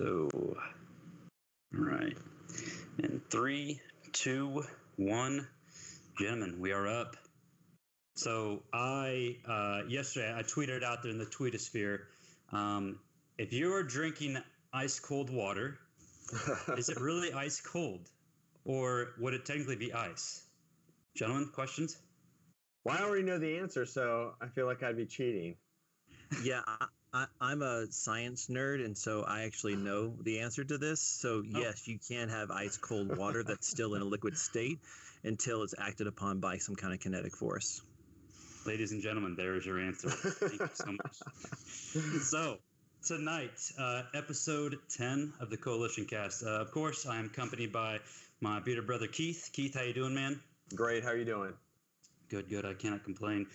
So, all right. In 3, 2, 1, gentlemen, we are up. So yesterday I tweeted out there in the tweetosphere, if you are drinking ice cold water, is it really ice cold, or would it technically be ice? Gentlemen, questions? Well, I already know the answer, so I feel like I'd be cheating. Yeah, I'm a science nerd, and so I actually know the answer to this. So yes, you can have ice cold water that's still in a liquid state until it's acted upon by some kind of kinetic force. Ladies and gentlemen, there is your answer. Thank you so much. So tonight, episode 10 of the Coalition Cast. Of course, I am accompanied by my bearded brother Keith. Keith, how you doing, man? Great. How are you doing? Good. I cannot complain.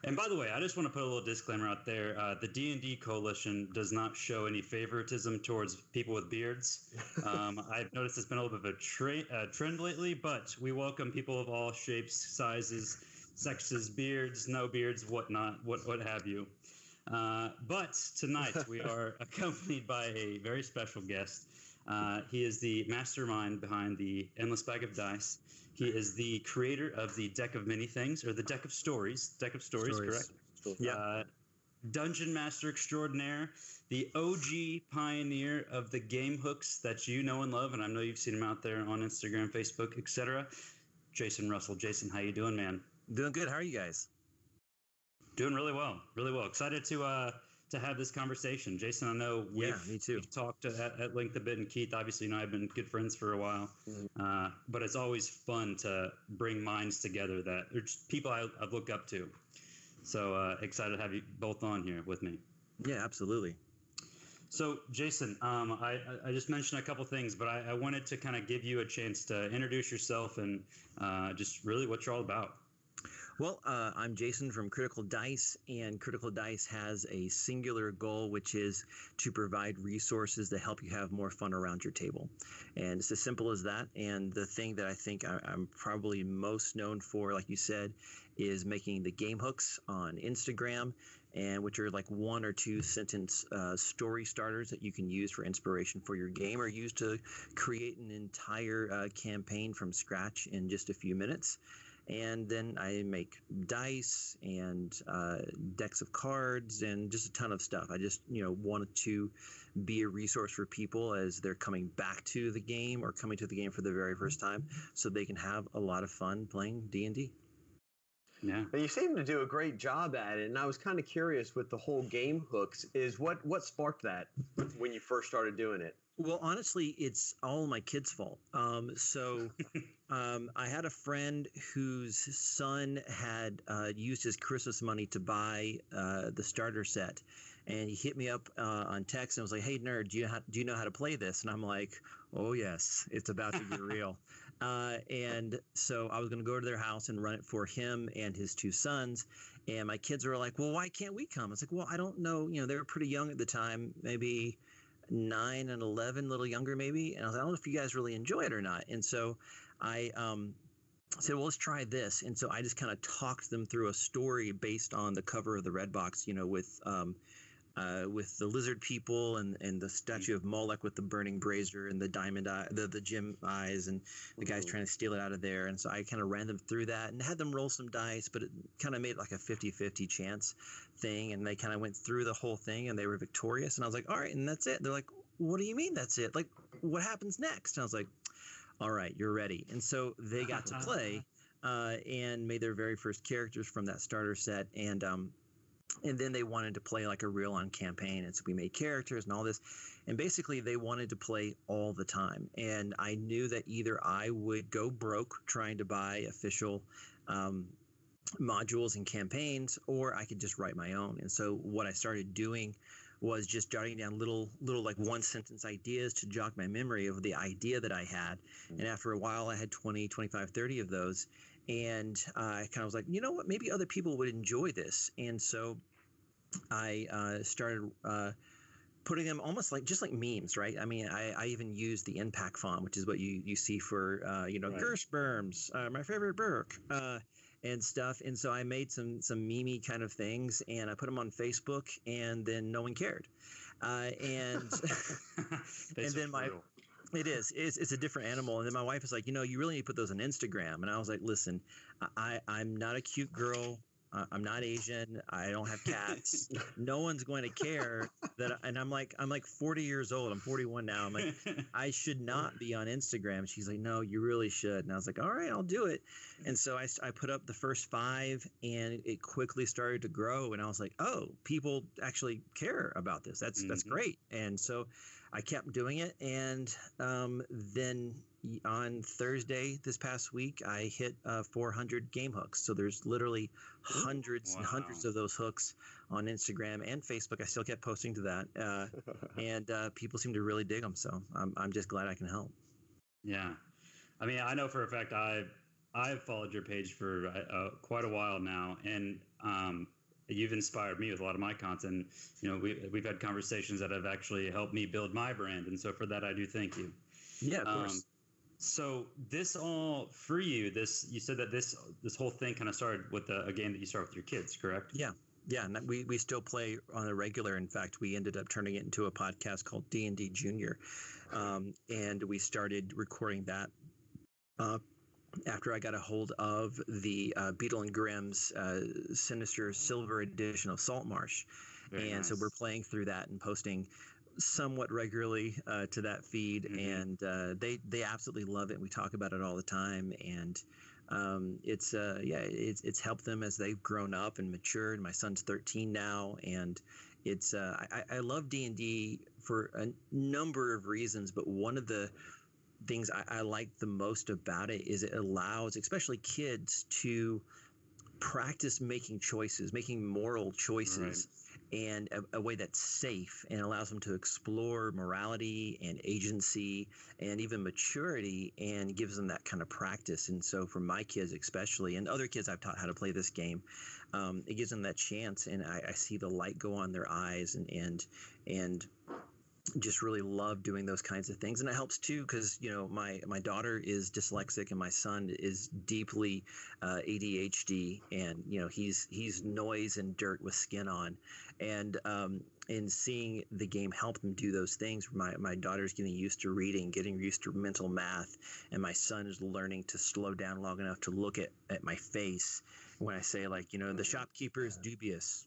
And by the way, I just want to put a little disclaimer out there. The D&D Coalition does not show any favoritism towards people with beards. I've noticed it's been a little bit of a trend lately, but we welcome people of all shapes, sizes, sexes, beards, no beards, whatnot, what have you. But tonight we are accompanied by a very special guest. He is the mastermind behind the Endless Bag of Dice. He is the creator of the Deck of Many Things, or the Deck of Stories. Deck of Stories. Correct? Yeah. Dungeon Master Extraordinaire, the OG pioneer of the game hooks that you know and love, and I know you've seen him out there on Instagram, Facebook, etc. Jason Russell. Jason, how you doing, man? Doing good. How are you guys? Doing really well. Excited to have this conversation. Jason, I know me too. We've talked at length a bit, and Keith, obviously, I've been good friends for a while. Mm-hmm. But it's always fun to bring minds together that are just people I look up to. So excited to have you both on here with me. Yeah, absolutely. So, Jason, I just mentioned a couple things, but I wanted to kind of give you a chance to introduce yourself and just really what you're all about. Well, I'm Jason from Critical Dice, and Critical Dice has a singular goal, which is to provide resources that help you have more fun around your table. And it's as simple as that. And the thing that I think I'm probably most known for, like you said, is making the game hooks on Instagram, and which are like 1 or 2 sentence story starters that you can use for inspiration for your game, or use to create an entire campaign from scratch in just a few minutes. And then I make dice and decks of cards and just a ton of stuff. I just, wanted to be a resource for people as they're coming back to the game or coming to the game for the very first time, so they can have a lot of fun playing D&D. Yeah. You seem to do a great job at it, and I was kind of curious with the whole game hooks. Is what sparked that when you first started doing it? Well, honestly, it's all my kids' fault. I had a friend whose son had used his Christmas money to buy the starter set, and he hit me up on text and was like, "Hey, nerd, do you know how to play this?" And I'm like, "Oh yes, it's about to get real." And so I was going to go to their house and run it for him and his 2 sons. And my kids were like, "Well, why can't we come?" I was like, "Well, I don't know. They were pretty young at the time, maybe 9 and 11, a little younger maybe." And I was like, "I don't know if you guys really enjoy it or not." And so I said, "Well, let's try this." And so I just kind of talked them through a story based on the cover of the Red Box, with the lizard people and the statue of Moloch with the burning brazier and the diamond eye, the gem eyes, and the guys trying to steal it out of there. And so I kind of ran them through that and had them roll some dice, but it kind of made like a 50-50 chance thing. And they kind of went through the whole thing and they were victorious. And I was like, "All right, and that's it." They're like, "What do you mean that's it? Like, what happens next?" And I was like, "All right, you're ready." And so they got to play and made their very first characters from that starter set. And then they wanted to play like a real-on campaign. And so we made characters and all this. And basically they wanted to play all the time. And I knew that either I would go broke trying to buy official modules and campaigns, or I could just write my own. And so what I started doing was just jotting down little like 1-sentence ideas to jog my memory of the idea that I had. And after a while, I had 20, 25, 30 of those. And I kind of was like, you know what, maybe other people would enjoy this. And so I started putting them almost like just like memes, right? I mean, I even use the NPAC font, which is what you see for, Right. Gershberms, my favorite Burke. and stuff. And so I made some meme kind of things, and I put them on Facebook, and then no one cared. And then it's a different animal. And then my wife was like, you really need to put those on Instagram. And I was like, listen, I'm not a cute girl. I'm not Asian. I don't have cats. No one's going to care that. And I'm like 40 years old. I'm 41 now. I'm like, I should not be on Instagram. She's like, no, you really should. And I was like, all right, I'll do it. And so I put up the first 5, and it quickly started to grow. And I was like, oh, people actually care about this. That's great. And so I kept doing it. And then on Thursday this past week, I hit 400 game hooks. So there's literally hundreds and hundreds of those hooks on Instagram and Facebook. I still kept posting to that, and people seem to really dig them. So I'm just glad I can help. Yeah, I mean, I know for a fact I've followed your page for quite a while now, and you've inspired me with a lot of my content. We've had conversations that have actually helped me build my brand, and so for that I do thank you. Yeah, of course. So this all for you, you said that this whole thing kind of started with a game that you started with your kids, correct? Yeah. And we still play on a regular. In fact, we ended up turning it into a podcast called D&D Junior. And we started recording that after I got a hold of the Beetle and Grimm's Sinister Silver edition of Saltmarsh. Very nice. So we're playing through that and posting somewhat regularly to that feed, and they absolutely love it. We talk about it all the time, and it's helped them as they've grown up and matured. My son's 13 now, and it's I love D&D for a number of reasons, but one of the things I like the most about it is it allows especially kids to practice making moral choices. Right. And a way that's safe and allows them to explore morality and agency and even maturity, and gives them that kind of practice. And so for my kids especially, and other kids I've taught how to play this game, it gives them that chance. And I see the light go on their eyes, and just really love doing those kinds of things. And it helps too, because my daughter is dyslexic and my son is deeply ADHD, and he's noise and dirt with skin on, and in seeing the game help them do those things, my daughter's getting used to reading, getting used to mental math, and my son is learning to slow down long enough to look at my face when I say, like, the shopkeeper is dubious.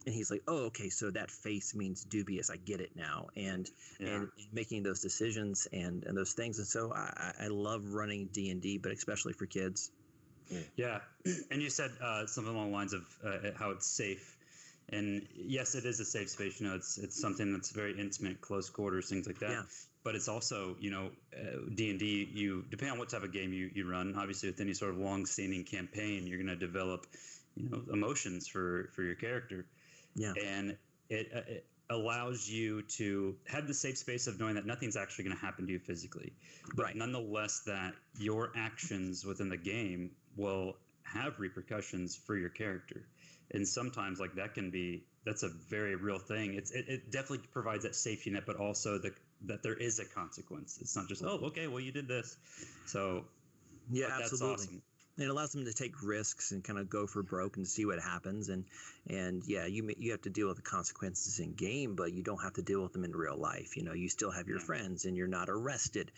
And he's like, oh, okay, so that face means dubious. I get it now. And making those decisions and those things. And so I love running D&D, but especially for kids. Yeah. And you said something along the lines of how it's safe. And yes, it is a safe space. It's something that's very intimate, close quarters, things like that. Yeah. But it's also, D&D, depending on what type of game you run, obviously with any sort of long-standing campaign, you're going to develop, emotions for your character. Yeah. And it allows you to have the safe space of knowing that nothing's actually going to happen to you physically. But right. Nonetheless, that your actions within the game will have repercussions for your character. And sometimes that's a very real thing. It definitely provides that safety net, but also that there is a consequence. It's not just, oh, okay, well, you did this. So yeah, absolutely. That's awesome. It allows them to take risks and kind of go for broke and see what happens. And yeah, you have to deal with the consequences in game, but you don't have to deal with them in real life. You still have your friends, and you're not arrested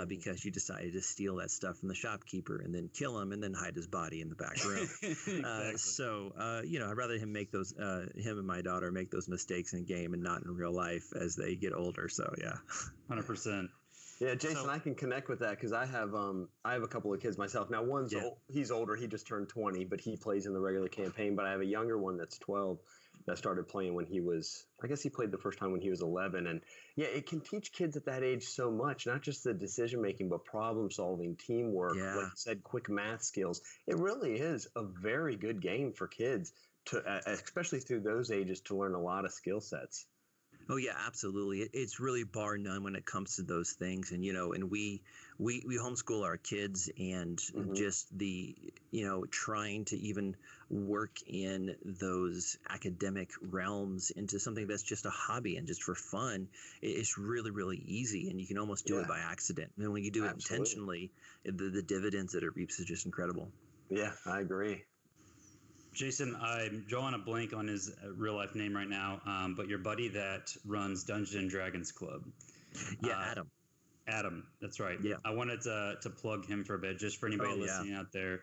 because you decided to steal that stuff from the shopkeeper and then kill him and then hide his body in the back room. Exactly. I'd rather him and my daughter make those mistakes in game and not in real life as they get older. So yeah, 100%. Yeah, Jason, I can connect with that because I have a couple of kids myself. Now, one's he's older; he just turned 20, but he plays in the regular campaign. But I have a younger one that's 12 that started playing when he played the first time when he was 11. And yeah, it can teach kids at that age so much, not just the decision making, but problem solving, teamwork, like you said, quick math skills. It really is a very good game for kids to, especially through those ages, to learn a lot of skill sets. Oh yeah, absolutely. It's really bar none when it comes to those things. And and we homeschool our kids, and just the trying to even work in those academic realms into something that's just a hobby and just for fun. It's really, really easy, and you can almost do it by accident. And when you do it intentionally, the dividends that it reaps is just incredible. Yeah, I agree. Jason, I'm drawing a blank on his real life name right now, but your buddy that runs Dungeons and Dragons Club. Yeah, Adam. Adam, that's right. Yeah. I wanted to plug him for a bit, just for anybody listening out there.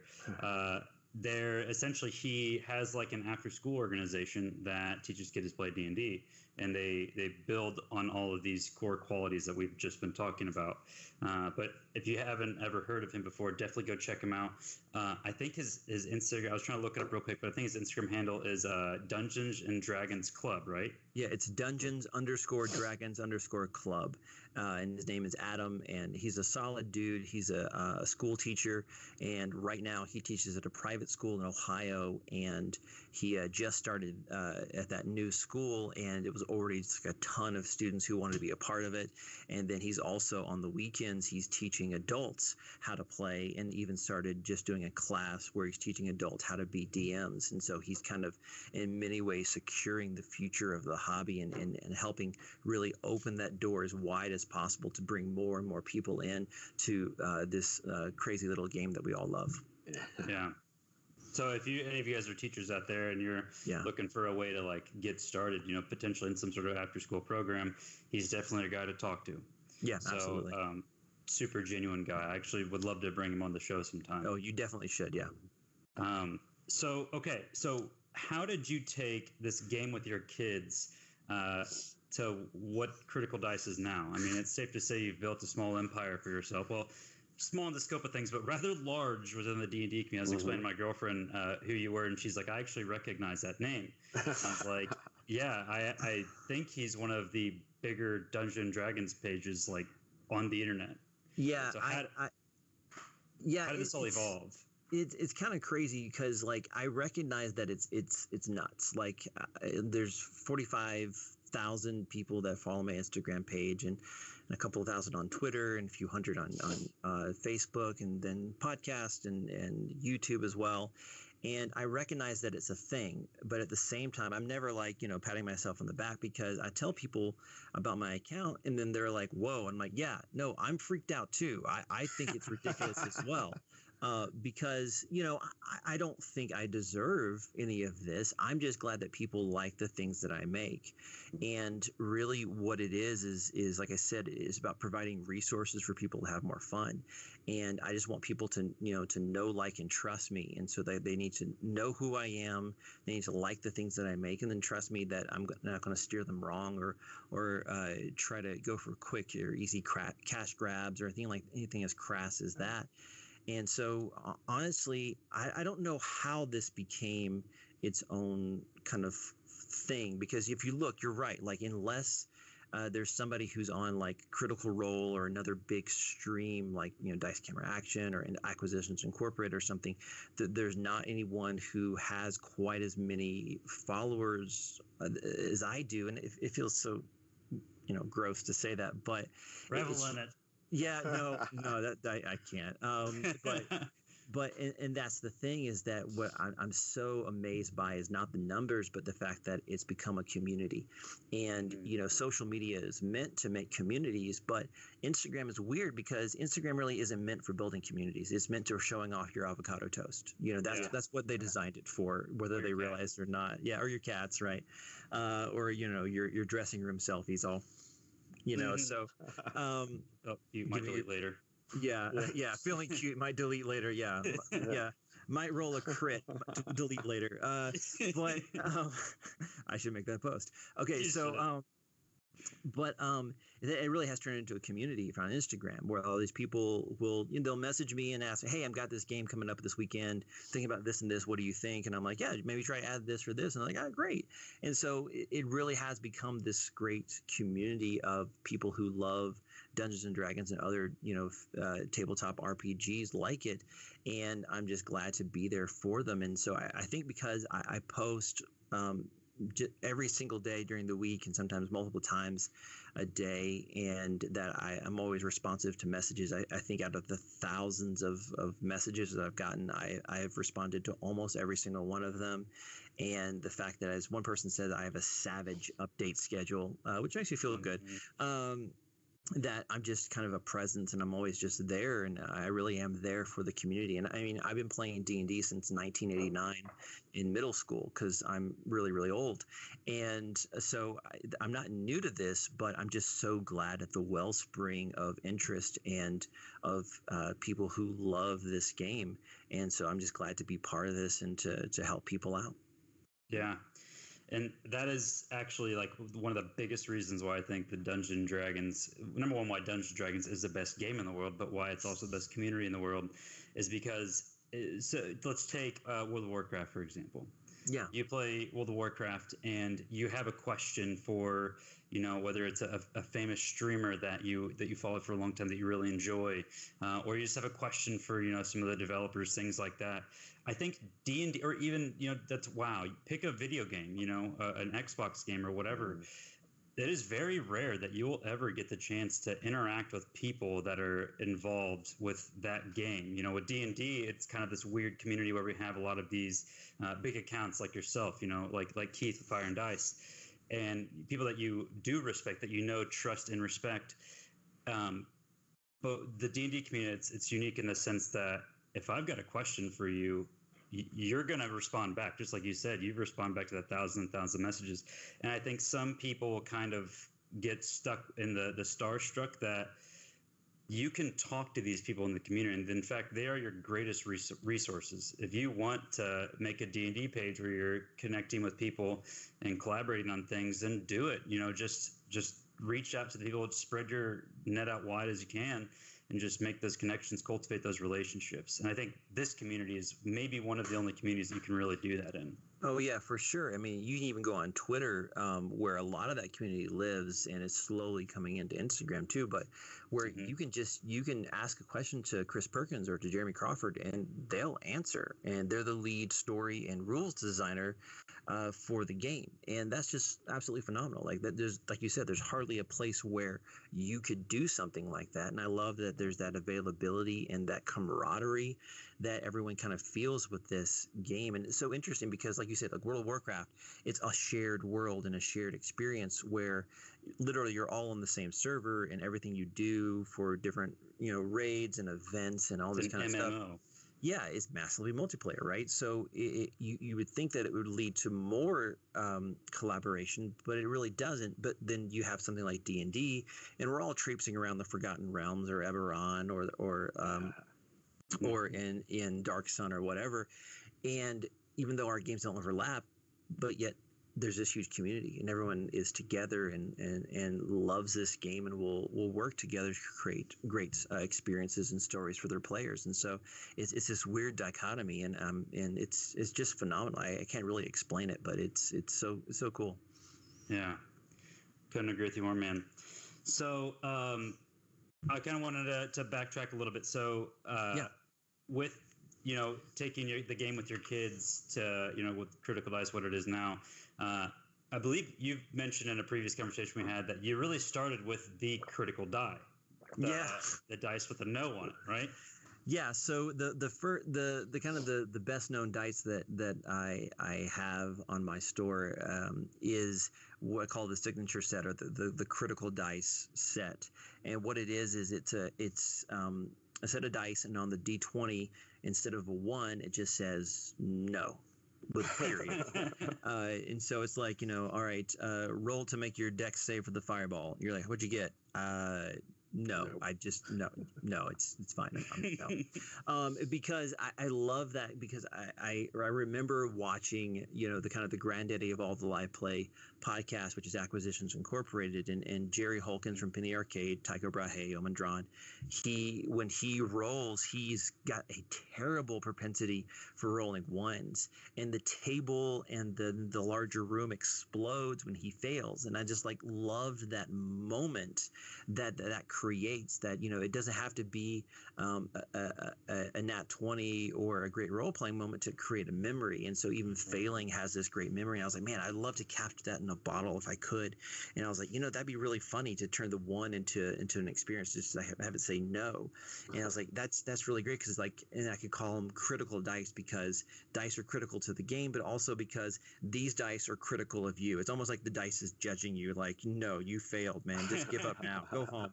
He has like an after school organization that teaches kids to play D&D, and they build on all of these core qualities that we've just been talking about. But if you haven't ever heard of him before, definitely go check him out. I think his Instagram, I was trying to look it up real quick, but I think his Instagram handle is Dungeons and Dragons Club, right? Yeah, it's Dungeons_Dragons_Club. And his name is Adam, and he's a solid dude. He's a school teacher, and right now he teaches at a private school in Ohio, and he just started at that new school, and it was already just like a ton of students who wanted to be a part of it. And then he's also on the weekends, he's teaching adults how to play, and even started just doing a class where he's teaching adults how to be DMs. And so he's kind of in many ways securing the future of the hobby and helping really open that door as wide as possible to bring more and more people in to this crazy little game that we all love. Yeah. So if any of you guys are teachers out there and you're looking for a way to like get started, potentially in some sort of after school program, he's definitely a guy to talk to. Yeah, absolutely. Super genuine guy. I actually would love to bring him on the show sometime. Oh, you definitely should. Yeah. So how did you take this game with your kids to what Critical Dice is now? I mean, it's safe to say you've built a small empire for yourself. Well, small in the scope of things, but rather large within the D&D community. I was explaining to my girlfriend who you were, and she's like, I actually recognize that name. I was like, yeah, I think he's one of the bigger Dungeons & Dragons pages like on the internet. Yeah. So how did this all evolve? It's kind of crazy because like I recognize that it's nuts. Like there's 45,000 people that follow my Instagram page, and a couple of thousand on Twitter, and a few hundred on Facebook, and then podcast and YouTube as well. And I recognize that it's a thing, but at the same time, I'm never like, patting myself on the back, because I tell people about my account and then they're like, whoa. I'm like, yeah, no, I'm freaked out too. I think it's ridiculous as well. Because, I don't think I deserve any of this. I'm just glad that people like the things that I make. And really what it is like I said, is about providing resources for people to have more fun. And I just want people to know, like, and trust me. And so they need to know who I am. They need to like the things that I make, and then trust me that I'm not going to steer them wrong or try to go for quick or easy cash grabs or anything as crass as that. And so, honestly, I don't know how this became its own kind of thing, because if you look, you're right. Like, unless there's somebody who's on like Critical Role or another big stream like Dice Camera Action or Acquisitions Incorporated or something, there's not anyone who has quite as many followers as I do, and it feels so gross to say that, but revel in it. Yeah, no, that I can't. But that's the thing, is that what I'm so amazed by is not the numbers, but the fact that it's become a community. And, social media is meant to make communities, but Instagram is weird because Instagram really isn't meant for building communities. It's meant for showing off your avocado toast. That's what they designed it for, whether they realized it or not. Yeah, or your cats, right? Or, your dressing room selfies all. So you might delete later. Yeah. Feeling cute, might delete later. Yeah. Might roll a crit, delete later. But I should make that post. Okay, so it really has turned into a community on Instagram, where all these people will they'll message me and ask, hey, I've got this game coming up this weekend, thinking about this and this, what do you think? And I'm like, yeah, maybe try to add this or this. And they're like, great. And so it really has become this great community of people who love Dungeons and Dragons and other tabletop RPGs like it, and I'm just glad to be there for them. And so I think because I post every single day during the week, and sometimes multiple times a day, and that I'm always responsive to messages. I think out of the thousands of messages that I've gotten, I have responded to almost every single one of them. And the fact that, as one person said, I have a savage update schedule, which makes me feel good. that I'm just kind of a presence, and I'm always just there, and I really am there for the community. And I mean, I've been playing D&D since 1989 in middle school because I'm really, really old. And so I'm not new to this, but I'm just so glad at the wellspring of interest and of people who love this game. And so I'm just glad to be part of this and to help people out. Yeah. And that is actually like one of the biggest reasons why I think the Dungeons and Dragons, number one, why Dungeons and Dragons is the best game in the world, but why it's also the best community in the world is because, so let's take World of Warcraft, for example. Yeah. You play World of Warcraft and you have a question for, you know, whether it's a famous streamer that you followed for a long time that you really enjoy, or you just have a question for, you know, some of the developers, things like that. I think D&D, or even, you know, that's WoW. You pick a video game, you know, an Xbox game or whatever. It is very rare that you will ever get the chance to interact with people that are involved with that game. You know, with D&D, it's kind of this weird community where we have a lot of these big accounts like yourself, you know, like Keith with Fire and Dice, and people that you do respect, that you know, trust, and respect. But the D&D community, it's unique in the sense that if I've got a question for you, you're going to respond back. Just like you said, you respond back to the thousands messages. And I think some people kind of get stuck in the starstruck that you can talk to these people in the community. And in fact, they are your greatest resources. If you want to make a D&D page where you're connecting with people and collaborating on things, then do it. You know, just reach out to the people, spread your net out wide as you can, and just make those connections, cultivate those relationships. And I think this community is maybe one of the only communities that you can really do that in. Oh, yeah, for sure. I mean, you can even go on Twitter, where a lot of that community lives, and it's slowly coming into Instagram too, but where you can ask a question to Chris Perkins or to Jeremy Crawford, and they'll answer. And they're the lead story and rules designer for the game. And that's just absolutely phenomenal. Like that, there's, like you said, there's hardly a place where you could do something like that. And I love that there's that availability and that camaraderie that everyone kind of feels with this game. And it's so interesting because, like you said, like World of Warcraft, it's a shared world and a shared experience where literally you're all on the same server, and everything you do for different, you know, raids and events and all this kind of stuff. Yeah, it's massively multiplayer, right? So you would think that it would lead to more collaboration, but it really doesn't. But then you have something like D&D, and we're all traipsing around the Forgotten Realms or Eberron or in Dark Sun or whatever. And even though our games don't overlap, but yet there's this huge community, and everyone is together and loves this game, and will work together to create great experiences and stories for their players. And so it's this weird dichotomy, and it's just phenomenal. I can't really explain it, but it's so cool. Yeah, couldn't agree with you more, man. So I kind of wanted to backtrack a little bit. So with, you know, taking the game with your kids to, you know, with Critical Dice, what it is now, I believe you've mentioned in a previous conversation we had that you really started with the Critical Die. The dice with a no on it, right? Yeah. So the kind of the best known dice that I have on my store is what I call the signature set, or the Critical Dice set. And what it is it's a set of dice, and on the D20, instead of a 1, it just says no with period. And so it's like, you know, all right, roll to make your dex save for the fireball. You're like, what'd you get? No, I just no, it's fine. No. Because I love that, because I remember watching, you know, the kind of the granddaddy of all the live play podcast, which is Acquisitions Incorporated, and Jerry Holkins from Penny Arcade, Tycho Brahe, Omen Drawn. When he rolls, he's got a terrible propensity for rolling ones, and the table and the larger room explodes when he fails. And I just like loved that moment, that creates that, it doesn't have to be a nat 20 or a great role-playing moment to create a memory. And so even failing has this great memory. I was like, man, I'd love to capture that in a bottle if I could. And I was like, that'd be really funny to turn the one into an experience, just to have it say no. And I was like, that's really great, because and I could call them critical dice, because dice are critical to the game, but also because these dice are critical of you. It's almost like the dice is judging you, like, no, you failed, man. Just give up now. Go home.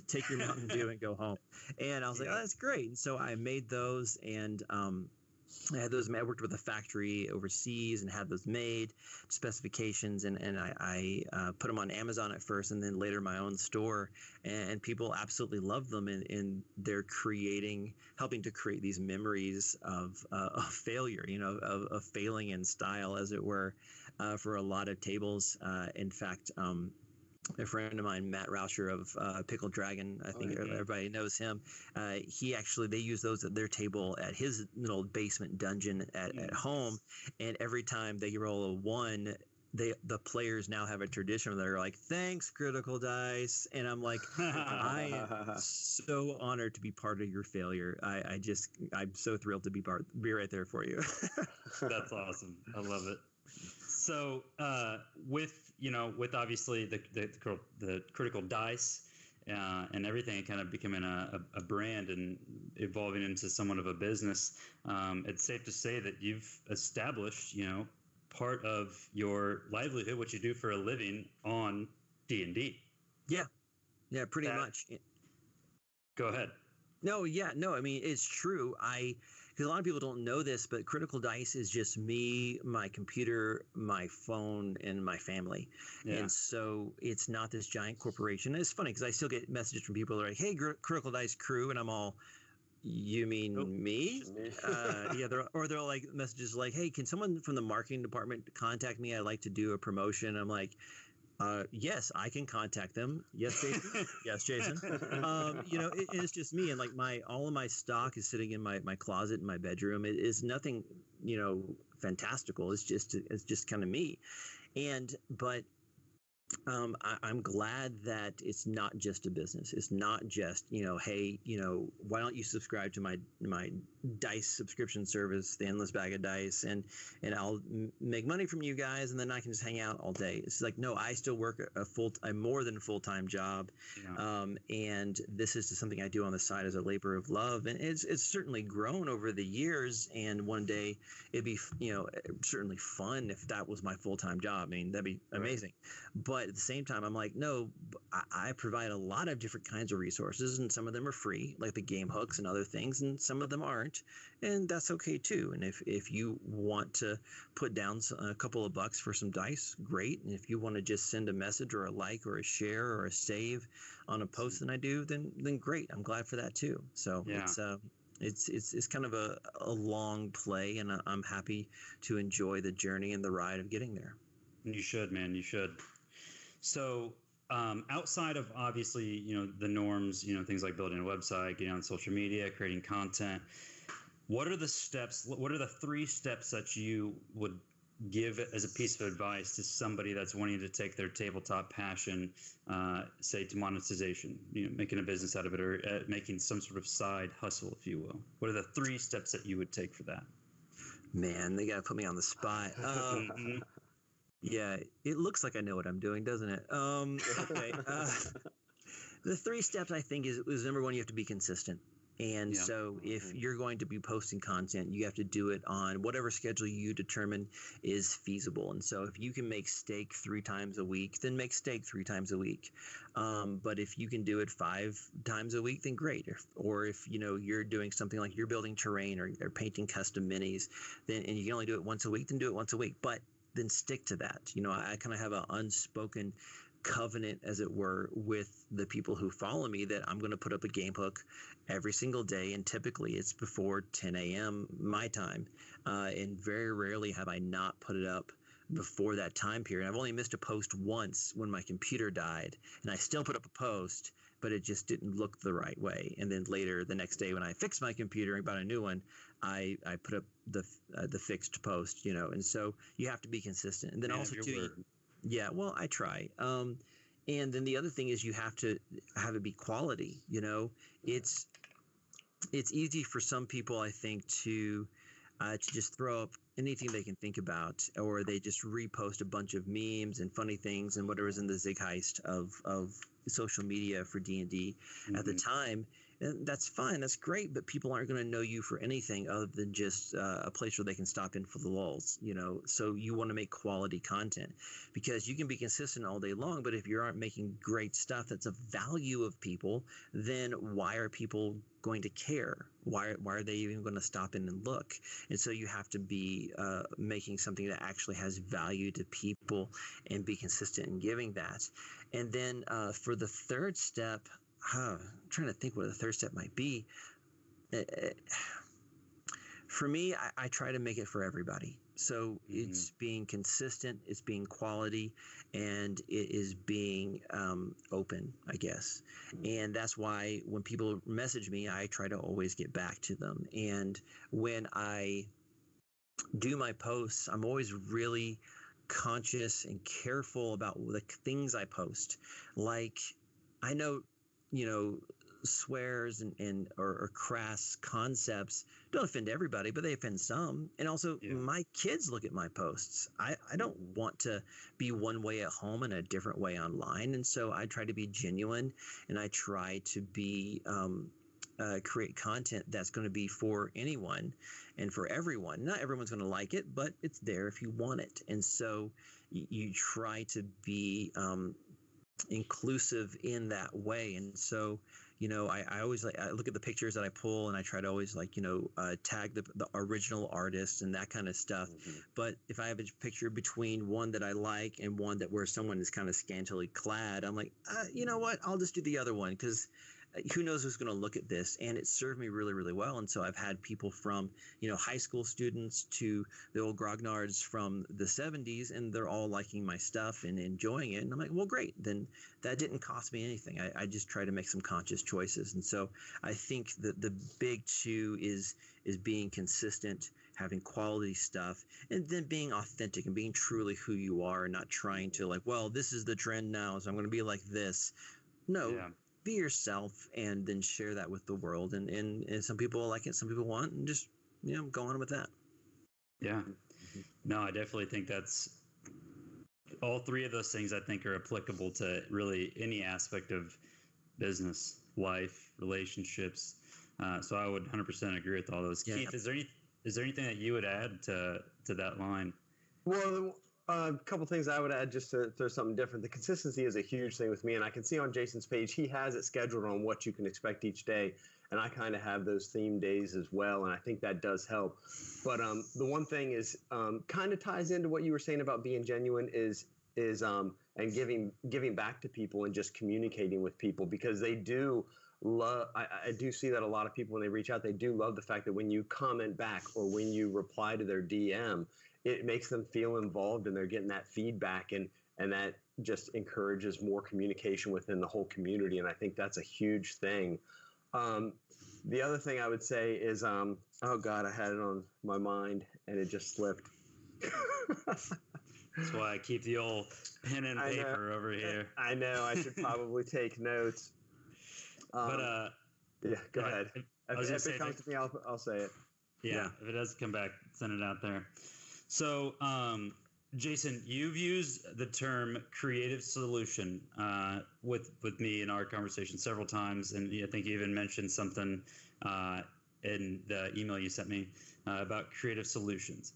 Take your Mountain Dew and go home. And I was like, oh, that's great. And so I made those, and I had those. I worked with a factory overseas and had those made specifications, and I put them on Amazon at first, and then later my own store. And people absolutely love them, and they're helping to create these memories of failure, of failing in style, as it were, for a lot of tables. In fact, a friend of mine, Matt Rauscher of Pickle Dragon, I think everybody knows him. They use those at their table at his little basement dungeon at home. And every time they roll a 1, the players now have a tradition where they're like, thanks, Critical Dice. And I'm like, I am so honored to be part of your failure. I'm so thrilled to be right there for you. That's awesome. I love it. So with obviously the Critical Dice and everything kind of becoming a brand and evolving into somewhat of a business, it's safe to say that you've established part of your livelihood, what you do for a living, on D&D. Yeah, pretty much. Go ahead. No, I mean, it's true. Because a lot of people don't know this, but Critical Dice is just me, my computer, my phone, and my family. Yeah. And so it's not this giant corporation. And it's funny because I still get messages from people that are like, hey, Critical Dice crew. And I'm all, you mean me? They're like messages like, hey, can someone from the marketing department contact me? I'd like to do a promotion. I'm like, yes, I can contact them. Yes, Jason. Yes, Jason. It's just me, and all of my stock is sitting in my closet in my bedroom. It is nothing, fantastical. It's just kind of me, but I'm glad that it's not just a business. It's not just, hey, why don't you subscribe to my dice subscription service, the Endless Bag of Dice, and I'll make money from you guys, and then I can just hang out all day. It's like, no, I still work a more than full-time job. Yeah. And this is just something I do on the side as a labor of love. And it's certainly grown over the years. And one day it'd be, certainly fun if that was my full-time job. I mean, that'd be amazing. But at the same time, I'm like, no, I provide a lot of different kinds of resources, and some of them are free, like the game hooks and other things, and some of them aren't, and that's okay too. And if you want to put down a couple of bucks for some dice, great. And if you want to just send a message or a like or a share or a save on a post that I do, then great. I'm glad for that too. So yeah. It's kind of a long play, and I'm happy to enjoy the journey and the ride of getting there. You should, man. You should. So outside of obviously, the norms, things like building a website, getting on social media, creating content, what are the steps? What are the 3 steps that you would give as a piece of advice to somebody that's wanting to take their tabletop passion, say, to monetization, making a business out of it, or making some sort of side hustle, if you will? What are the 3 steps that you would take for that? Man, they got to put me on the spot. Yeah, it looks like I know what I'm doing, doesn't it? Okay. The 3 steps, I think, is number 1, you have to be consistent. And so if you're going to be posting content, you have to do it on whatever schedule you determine is feasible. And so if you can make steak 3 times a week, then make steak 3 times a week. But if you can do it 5 times a week, then great. Or if you're doing something like you're building terrain or painting custom minis, then and you can only do it once a week, then do it once a week. But then stick to that. I kind of have an unspoken covenant, as it were, with the people who follow me that I'm going to put up a game hook every single day, and typically it's before 10 a.m. my time, and very rarely have I not put it up before that time period. I've only missed a post once when my computer died, and I still put up a post, but it just didn't look the right way. And then later, the next day, when I fixed my computer and bought a new one, I put up the fixed post, and so you have to be consistent. And then also too, yeah, well, I try. And then the other thing is you have to have it be quality. It's easy for some people, I think, to just throw up anything they can think about, or they just repost a bunch of memes and funny things and whatever's in the zeitgeist of social media for D&D at the time. And that's fine. That's great. But people aren't going to know you for anything other than just a place where they can stop in for the lulz, So you want to make quality content, because you can be consistent all day long. But if you aren't making great stuff that's of value of people, then why are people going to care? Why are they even going to stop in and look? And so you have to be making something that actually has value to people and be consistent in giving that. And then for the third step, I'm trying to think what the third step might be. For me, I try to make it for everybody. So it's being consistent, it's being quality, and it is being open, I guess. And that's why when people message me, I try to always get back to them. And when I do my posts, I'm always really conscious and careful about the things I post. Like, I know, swears or crass concepts don't offend everybody, but they offend some. And also, my kids look at my posts. I don't want to be one way at home and a different way online. And so I try to be genuine, and I try to be create content that's going to be for anyone and for everyone. Not everyone's going to like it, but it's there if you want it. And so you try to be inclusive in that way. And so I always I look at the pictures that I pull, and I try to always tag the original artist and that kind of stuff. But if I have a picture between one that I like and one that where someone is kind of scantily clad, I'm like, you know what, I'll just do the other one, because who knows who's going to look at this. And it served me really, really well. And so I've had people from, high school students to the old grognards from the 70s, and they're all liking my stuff and enjoying it. And I'm like, well, great. Then that didn't cost me anything. I just try to make some conscious choices. And so I think that the big two is being consistent, having quality stuff, and then being authentic and being truly who you are, and not trying to this is the trend now, so I'm going to be like this. No. Yeah. Be yourself, and then share that with the world. And some people like it, some people want, and just go on with that. Yeah. No, I definitely think that's all three of those things I think are applicable to really any aspect of business, life, relationships. So I would 100% agree with all those. Yeah. Keith, is there anything that you would add to that line? Well, a couple things I would add, just to throw something different. The consistency is a huge thing with me, and I can see on Jason's page, he has it scheduled on what you can expect each day, and I kind of have those theme days as well, and I think that does help. But the one thing is kind of ties into what you were saying about being genuine is and giving back to people and just communicating with people, because they do love. I do see that a lot of people, when they reach out, they do love the fact that when you comment back or when you reply to their DM, it makes them feel involved, and they're getting that feedback, and that just encourages more communication within the whole community. And I think that's a huge thing. The other thing I would say is, oh God, I had it on my mind and it just slipped. That's why I keep the old pen and paper over here. I know. I should probably take notes. But yeah, go ahead. If it comes to me, I'll say it. Yeah, if it does come back, send it out there. So, Jason, you've used the term creative solution with me in our conversation several times, and I think you even mentioned something in the email you sent me about creative solutions.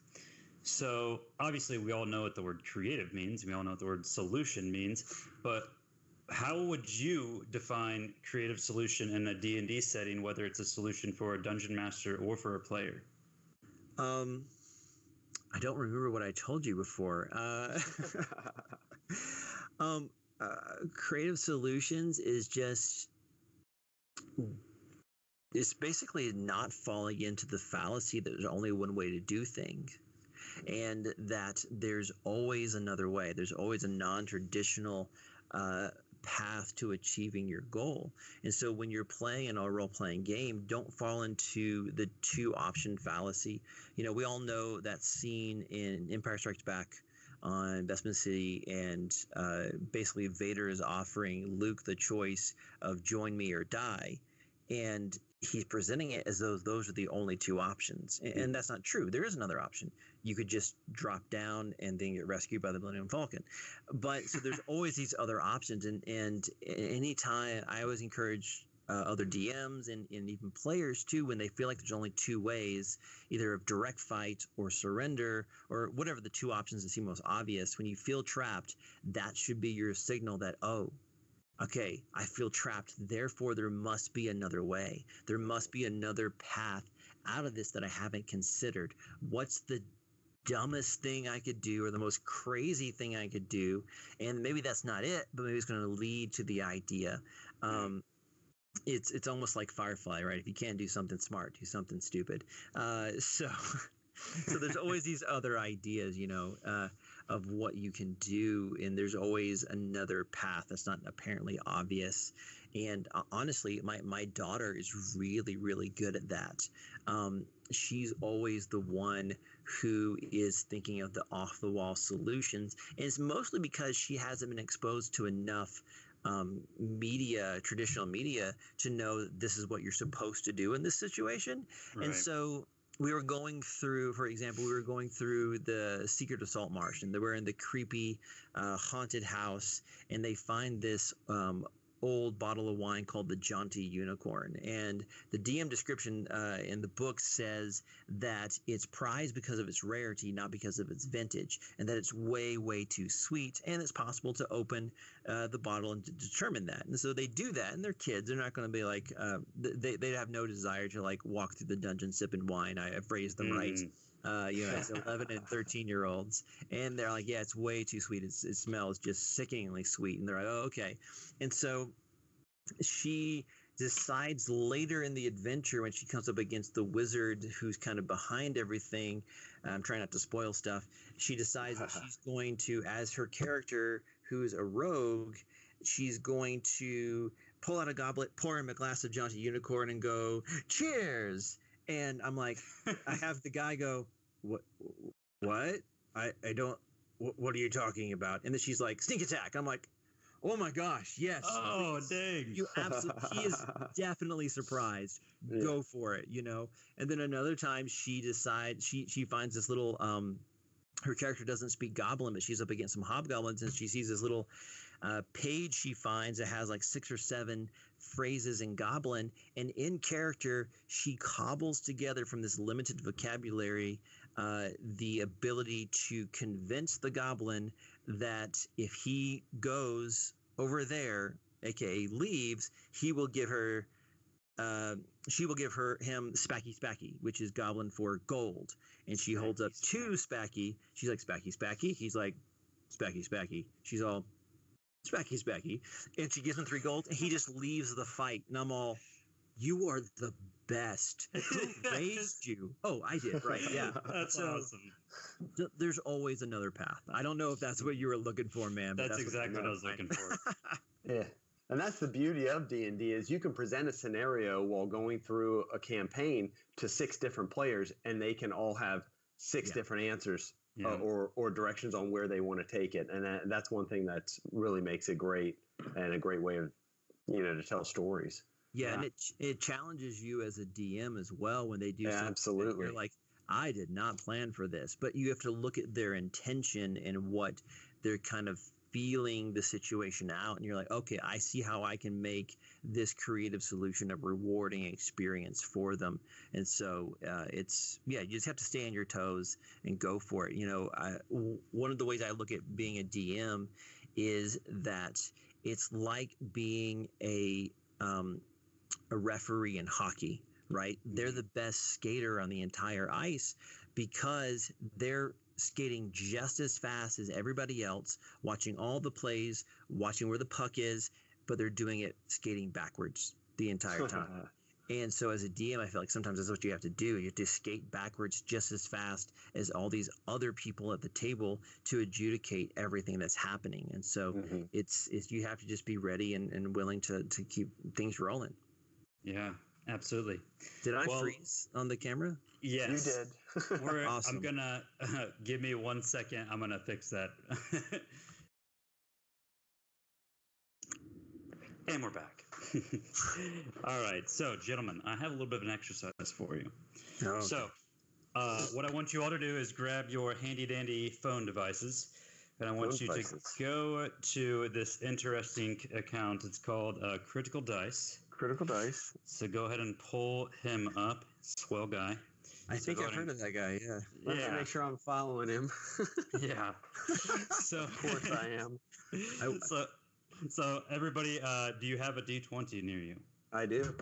So, obviously, we all know what the word creative means. We all know what the word solution means. But how would you define creative solution in a D&D setting, whether it's a solution for a dungeon master or for a player? I don't remember what I told you before. Creative solutions is just, it's basically not falling into the fallacy that there's only one way to do things, and that there's always another way. There's always a non-traditional path to achieving your goal. And so when you're playing in a role-playing game, don't fall into the two-option fallacy. We all know that scene in Empire Strikes Back on Bespin City, and basically Vader is offering Luke the choice of join me or die, and he's presenting it as though those are the only two options, and that's not true. There is another option. You could just drop down and then get rescued by the Millennium Falcon. But so there's always these other options, and anytime I always encourage other DMs and even players too, when they feel like there's only two ways, either of direct fight or surrender or whatever the two options that seem most obvious, when you feel trapped, that should be your signal that, oh, okay, I feel trapped, therefore there must be another way. There must be another path out of this that I haven't considered. What's the dumbest thing I could do, or the most crazy thing I could do? And maybe that's not it, but maybe it's going to lead to the idea. It's almost like Firefly, right? If you can't do something smart, do something stupid. So there's always these other ideas, of what you can do, and there's always another path that's not apparently obvious. And honestly, my daughter is really, really good at that. She's always the one who is thinking of the off-the-wall solutions, and it's mostly because she hasn't been exposed to enough traditional media to know this is what you're supposed to do in this situation. Right. And so we were going through, for example, the Secret of Salt Marsh, and they were in the creepy haunted house, and they find this old bottle of wine called the Jaunty Unicorn. And the DM description in the book says that it's prized because of its rarity, not because of its vintage, and that it's way, way too sweet. And it's possible to open the bottle and to determine that. And so they do that, and they're kids. They're not going to be like, they have no desire to like walk through the dungeon sipping wine. I've raised them right. It's 11 and 13-year-olds, and they're like, yeah, it's way too sweet. It smells just sickeningly sweet. And they're like, oh, okay. And so she decides later in the adventure, when she comes up against the wizard who's kind of behind everything, I'm trying not to spoil stuff, she decides that she's going to, as her character who's a rogue, she's going to pull out a goblet, pour him a glass of Jaunty Unicorn, and go, cheers! And I'm like, I have the guy go, what? I don't, what are you talking about? And then she's like, sneak attack. I'm like, oh my gosh, yes. Oh, dang. You absolutely, she is definitely surprised. Yeah. Go for it, And then another time she decides, she finds this little, her character doesn't speak Goblin, but she's up against some hobgoblins, and she sees this little page she finds that has like 6 or 7 phrases in Goblin, and in character she cobbles together from this limited vocabulary the ability to convince the Goblin that if he goes over there, aka leaves, he will give her she will give him Spacky, which is Goblin for gold. And she holds up 2 Spacky. She's like, Spacky. He's like, Spacky. She's all, Spacky. And she gives him 3 gold, and he just leaves the fight. And I'm all, you are the best. Who raised you? Oh, I did, right? Yeah. That's awesome. There's always another path. I don't know if that's what you were looking for, man. That's exactly what I was looking for. Yeah. And that's the beauty of D&D, is you can present a scenario while going through a campaign to 6 different players, and they can all have 6 different answers or directions on where they want to take it. And that's one thing that really makes it great, and a great way of, to tell stories. Yeah, and it challenges you as a DM as well when they do something. Absolutely. You're like, I did not plan for this, but you have to look at their intention and what they're kind of feeling the situation out, and you're like, okay, I see how I can make this creative solution a rewarding experience for them. And so you just have to stay on your toes and go for it. One of the ways I look at being a DM is that it's like being a referee in hockey, right? They're the best skater on the entire ice because they're skating just as fast as everybody else, watching all the plays, watching where the puck is, but they're doing it skating backwards the entire time. And so as a DM, I feel like sometimes that's what you have to do. You have to skate backwards just as fast as all these other people at the table to adjudicate everything that's happening. And so it's you have to just be ready and willing to keep things rolling. Yeah. Absolutely. Did I freeze on the camera? Yes. You did. Awesome. I'm gonna give me 1 second. I'm gonna fix that. And we're back. All right. So, gentlemen, I have a little bit of an exercise for you. Oh, okay. So, what I want you all to do is grab your handy dandy phone devices, and I want you to go to this interesting account. It's called Critical Dice. Critical Dice. So go ahead and pull him up. Swell guy. I think I've heard of that guy. Yeah. Let's make sure I'm following him. Yeah. So of course I am. So everybody, do you have a D20 near you? I do.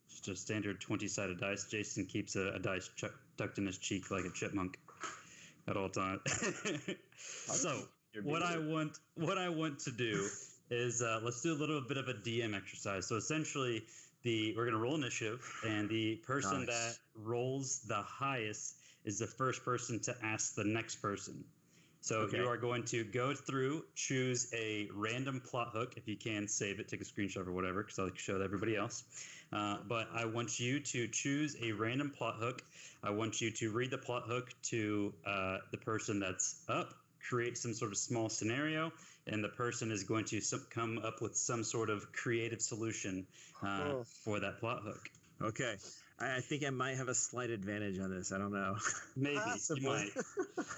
Just a standard 20-sided dice. Jason keeps a dice tucked in his cheek like a chipmunk at all times. So what I want to do is let's do a little bit of a DM exercise. So essentially, we're going to roll initiative, and the person that rolls the highest is the first person to ask the next person. So you are going to go through, choose a random plot hook. If you can, save it, take a screenshot or whatever, because I like to show everybody else. But I want you to choose a random plot hook. I want you to read the plot hook to the person that's up, create some sort of small scenario, and the person is going to come up with some sort of creative solution for that plot hook. Okay. I think I might have a slight advantage on this. I don't know. Maybe. Possibly. You might.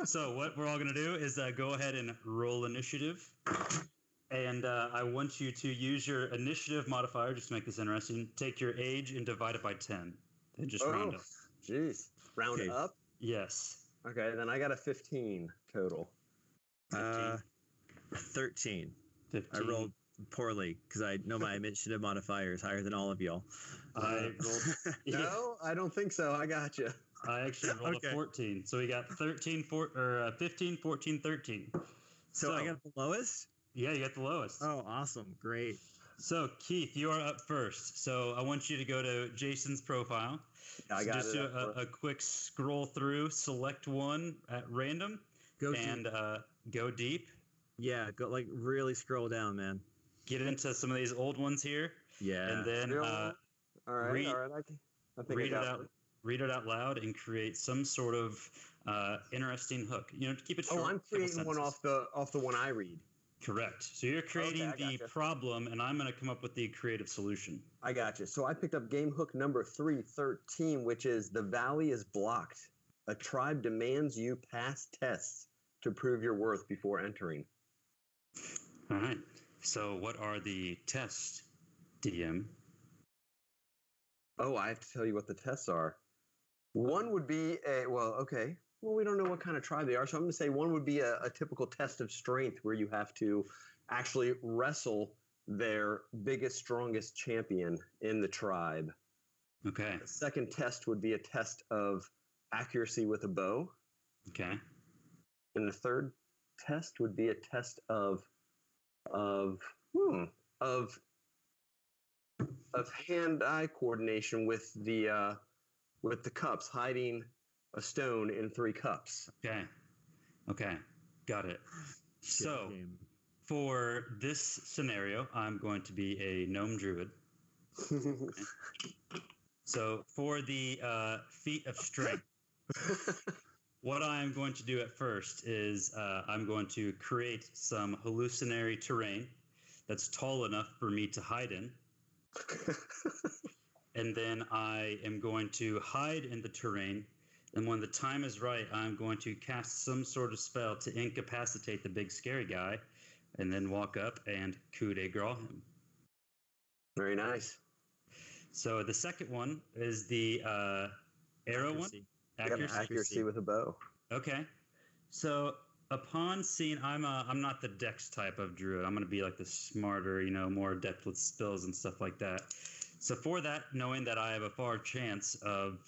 So what we're all going to do is go ahead and roll initiative. And I want you to use your initiative modifier, just to make this interesting. Take your age and divide it by 10. And just round up. Jeez. Round up? Yes. Okay, then I got a 15 total. 13. 15. I rolled poorly because I know my initiative modifier is higher than all of y'all. I rolled. No, I don't think so. I got you. I actually rolled a 14. So we got 15, 14, 13. So I got the lowest? Yeah, you got the lowest. Oh, awesome. Great. So, Keith, you are up first. So I want you to go to Jason's profile. I got just do a quick scroll through, select one at random, go deep. Yeah, go really scroll down, man. Get into some of these old ones here. Yeah. And then all right. I think read it out loud and create some sort of interesting hook. Keep it short. Oh, I'm creating one off the one I read. Correct. So you're creating the problem, and I'm going to come up with the creative solution. I got you. So I picked up game hook number 313, which is the valley is blocked. A tribe demands you pass tests to prove your worth before entering. All right. So what are the tests, DM? Oh, I have to tell you what the tests are. One would be Well, we don't know what kind of tribe they are, so I'm going to say one would be a typical test of strength where you have to actually wrestle their biggest, strongest champion in the tribe. Okay. The second test would be a test of accuracy with a bow. Okay. And the third test would be a test of hand-eye coordination with the cups, hiding a stone in 3 cups. Okay. Got it. So, for this scenario, I'm going to be a gnome druid. Okay. So, for the feat of strength, what I'm going to do at first is I'm going to create some hallucinatory terrain that's tall enough for me to hide in. And then I am going to hide in the terrain. And when the time is right, I'm going to cast some sort of spell to incapacitate the big scary guy, and then walk up and coup de grace him. Very nice. So the second one is the arrow one. Accuracy with a bow. Okay. So upon seeing, I'm not the dex type of druid. I'm going to be like the smarter, more adept with spells and stuff like that. So for that, knowing that I have a far chance of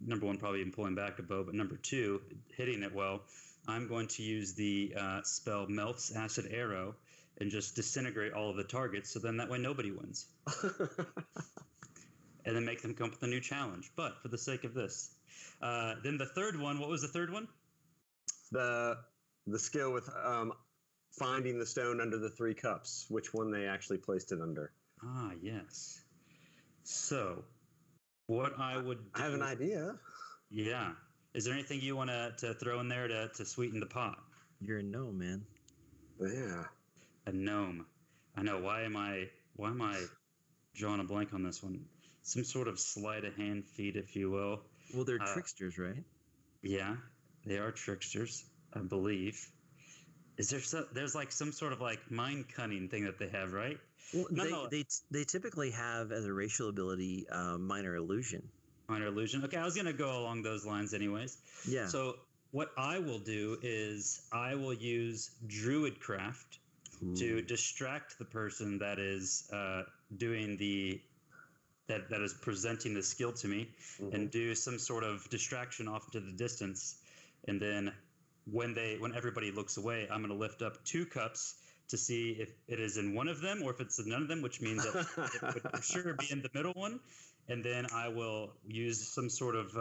number one, probably even pulling back a bow, but number two, hitting it well, I'm going to use the spell Melt's Acid Arrow and just disintegrate all of the targets, so then that way nobody wins. And then make them come up with a new challenge. But for the sake of this. Then the third one, what was the third one? The skill with finding the stone under the 3 cups, which one they actually placed it under. Ah, yes. So What I would do, I have an idea. Yeah. Is there anything you want to throw in there to sweeten the pot? You're a gnome, man. Yeah. A gnome. I know. Why am I drawing a blank on this one? Some sort of sleight of hand feat, if you will. Well, they're tricksters, right? Yeah, they are tricksters, I believe. Is there there's like some sort of like mind cunning thing that they have, right? Well, they typically have as a racial ability minor illusion. Minor illusion. Okay, I was gonna go along those lines, anyways. Yeah. So what I will do is I will use Druidcraft to distract the person that is doing that is presenting the skill to me, and do some sort of distraction off into the distance, and then when everybody looks away, I'm going to lift up 2 cups to see if it is in one of them or if it's in none of them, which means that it would for sure be in the middle one. And then I will use some sort of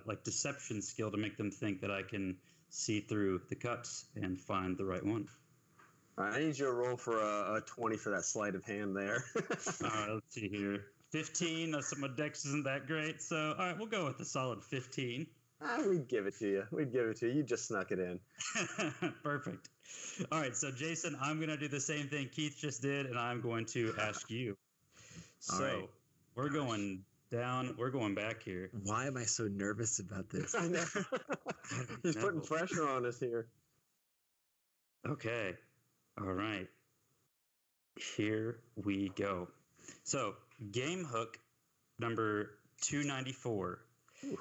like deception skill to make them think that I can see through the cups and find the right one. All right, I need you to roll for a 20 for that sleight of hand there. All right, let's see here. 15. My dex isn't that great, so all right, we'll go with a solid 15. We'd give it to you. You just snuck it in. Perfect. All right, so Jason, I'm going to do the same thing Keith just did, and I'm going to ask you. So right. we're going down. We're going back here. Why am I so nervous about this? I know. He's putting pressure on us here. Okay. All right. Here we go. So game hook number 294. Ooh.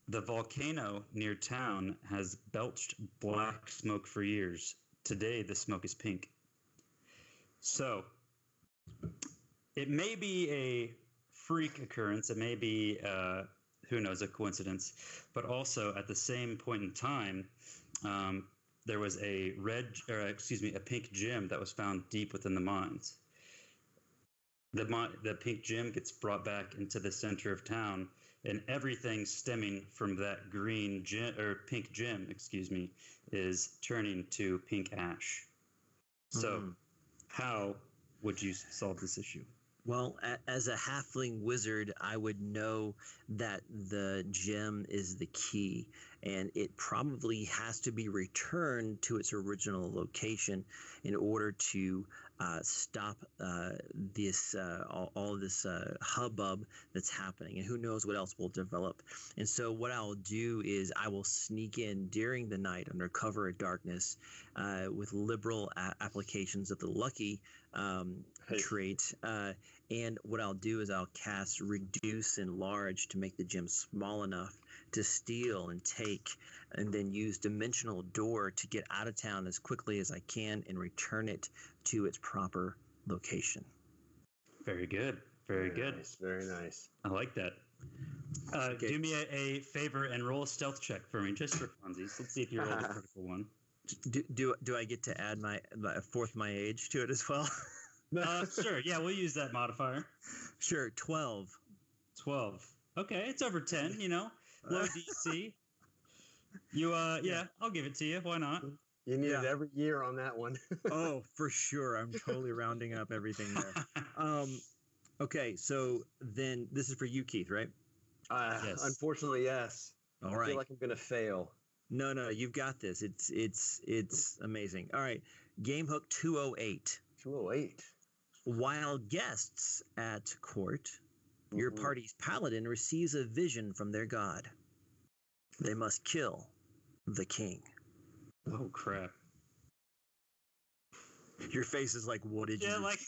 The volcano near town has belched black smoke for years. Today, the smoke is pink. So, it may be a freak occurrence. It may be, who knows, a coincidence. But also, at the same point in time, there was a pink gem that was found deep within the mines. The pink gem gets brought back into the center of town, and everything stemming from that pink gem, is turning to pink ash. So, how would you solve this issue? Well, as a halfling wizard, I would know that the gem is the key, and it probably has to be returned to its original location in order to stop all of this hubbub that's happening, and who knows what else will develop. And so what I'll do is I will sneak in during the night under cover of darkness with liberal applications of the lucky trait. And what I'll do is I'll cast Reduce Enlarge to make the gem small enough to steal and take, and then use Dimensional Door to get out of town as quickly as I can and return it to its proper location. Very good. Very good. Nice, very nice. I like that. Okay. Do me a favor and roll a stealth check for me, just for funsies. Let's see if you roll the critical one. Do I get to add my age to it as well? Sure. Yeah, we'll use that modifier. Sure. 12. 12. Okay, it's over 10. Low DC. Yeah, I'll give it to you. Why not? You need it every year on that one. Oh, for sure. I'm totally rounding up everything there. Okay, so then this is for you, Keith, right? Yes. Unfortunately, yes. All right. I feel like I'm going to fail. No, you've got this. It's amazing. All right, game hook 208. 208. While guests at court, your party's paladin receives a vision from their god. They must kill the king. Oh, crap. Your face is like, what did you do? Like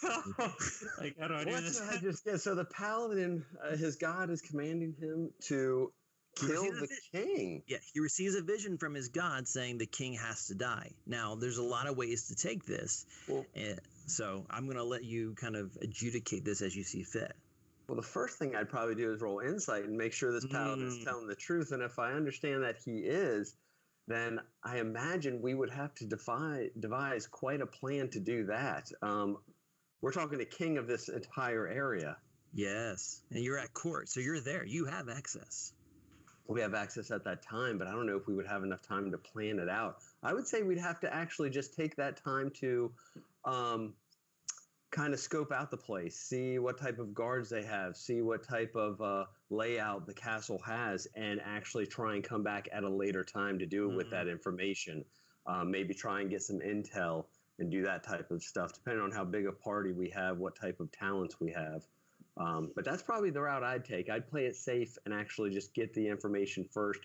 how do I do this? So the paladin, his god is commanding him to kill the king. Yeah, he receives a vision from his god saying the king has to die. Now, there's a lot of ways to take this. Well, so I'm going to let you kind of adjudicate this as you see fit. Well, the first thing I'd probably do is roll insight and make sure this paladin is telling the truth. And if I understand that he is, then I imagine we would have to devise quite a plan to do that. We're talking the king of this entire area. Yes, and you're at court, so you're there. You have access. We have access at that time, but I don't know if we would have enough time to plan it out. I would say we'd have to actually just take that time to kind of scope out the place, see what type of guards they have, see what type of layout the castle has, and actually try and come back at a later time to do it with that information. Maybe try and get some intel and do that type of stuff, depending on how big a party we have, what type of talents we have. But that's probably the route I'd take. I'd play it safe and actually just get the information first,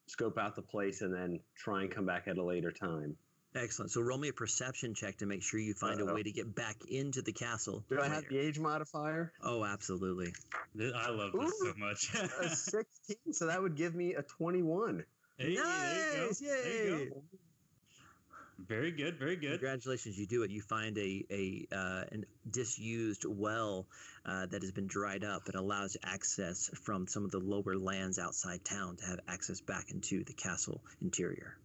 scope out the place, and then try and come back at a later time. Excellent. So roll me a perception check to make sure you find a way to get back into the castle. Do I have the age modifier? Oh, absolutely. I love this so much. A 16, so that would give me a 21. Hey, nice! Yay! There you go. Very good, very good. Congratulations, you do it. You find a disused well that has been dried up that allows access from some of the lower lands outside town to have access back into the castle interior.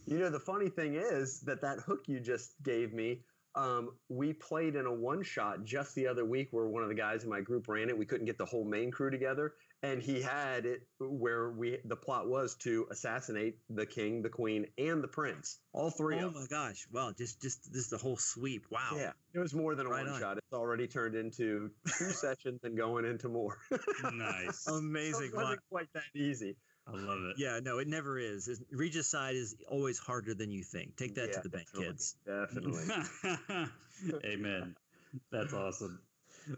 You know, the funny thing is that hook you just gave me, we played in a one-shot just the other week where one of the guys in my group ran it. We couldn't get the whole main crew together, and he had it where the plot was to assassinate the king, the queen, and the prince. All three of them. Oh my gosh. Wow, just this the whole sweep. Wow. Yeah, it was more than a one-shot. It's already turned into 2 sessions and going into more. Nice. Amazing. It wasn't quite that easy. I love it. Yeah, no, it never is. Regicide is always harder than you think. Take that to the bank, kids. Definitely. Amen. That's awesome.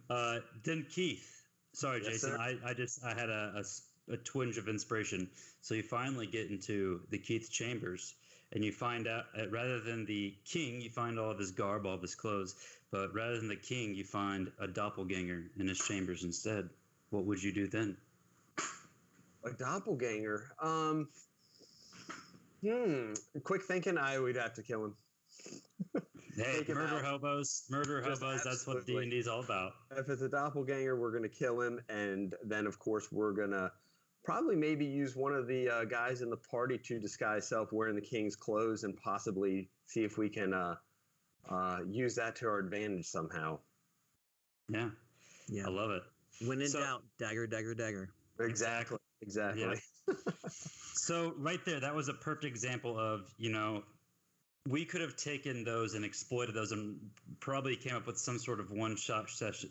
Then Keith. Sorry, Yes, Jason. sir. I had a twinge of inspiration. So you finally get into the Keith chambers, and you find out rather than the king, you find all of his garb, all of his clothes. But rather than the king, you find a doppelganger in his chambers instead. What would you do then? A doppelganger. Quick thinking, I would have to kill him. Hey, Take him murder out. hobos. That's what absolutely. D&D is all about. If it's a doppelganger, we're going to kill him, and then of course we're going to probably maybe use one of the guys in the party to disguise self wearing the king's clothes, and possibly see if we can use that to our advantage somehow. Yeah. I love it. When in doubt, dagger, dagger, dagger. Exactly. Yeah. So right there, that was a perfect example of, we could have taken those and exploited those and probably came up with some sort of one-shot session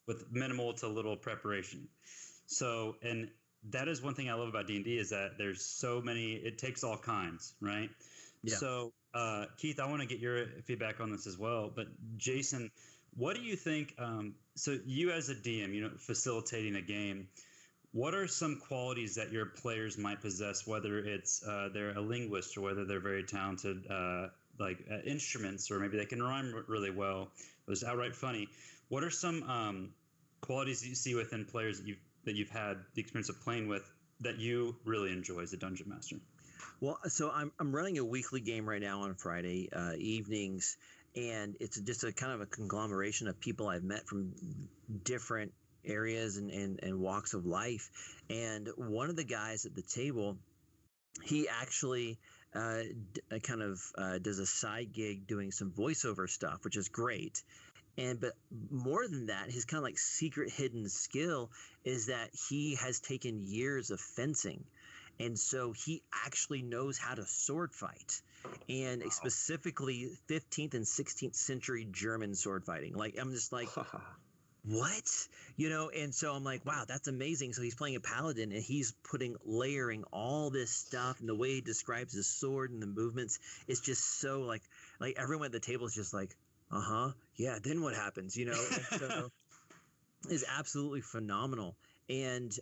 with minimal to little preparation. So, and that is one thing I love about D&D is that there's so many, it takes all kinds, right? Yeah. So, Keith, I want to get your feedback on this as well. But Jason, what do you think? So you as a DM, facilitating a game, what are some qualities that your players might possess, whether it's they're a linguist or whether they're very talented, instruments, or maybe they can rhyme really well, it was outright funny. What are some qualities that you see within players that you've had the experience of playing with that you really enjoy as a dungeon master? Well, so I'm running a weekly game right now on Friday evenings, and it's just a kind of a conglomeration of people I've met from different areas and walks of life. And one of the guys at the table, he actually does a side gig doing some voiceover stuff, which is great. But more than that, his kind of like secret hidden skill is that he has taken years of fencing. And so he actually knows how to sword fight, and specifically 15th and 16th century German sword fighting. Like, I'm just like, what? And so I'm like, wow, that's amazing. So he's playing a paladin, and he's layering all this stuff, and the way he describes his sword and the movements, it's just so like everyone at the table is just like, yeah, then what happens, And so it's absolutely phenomenal. And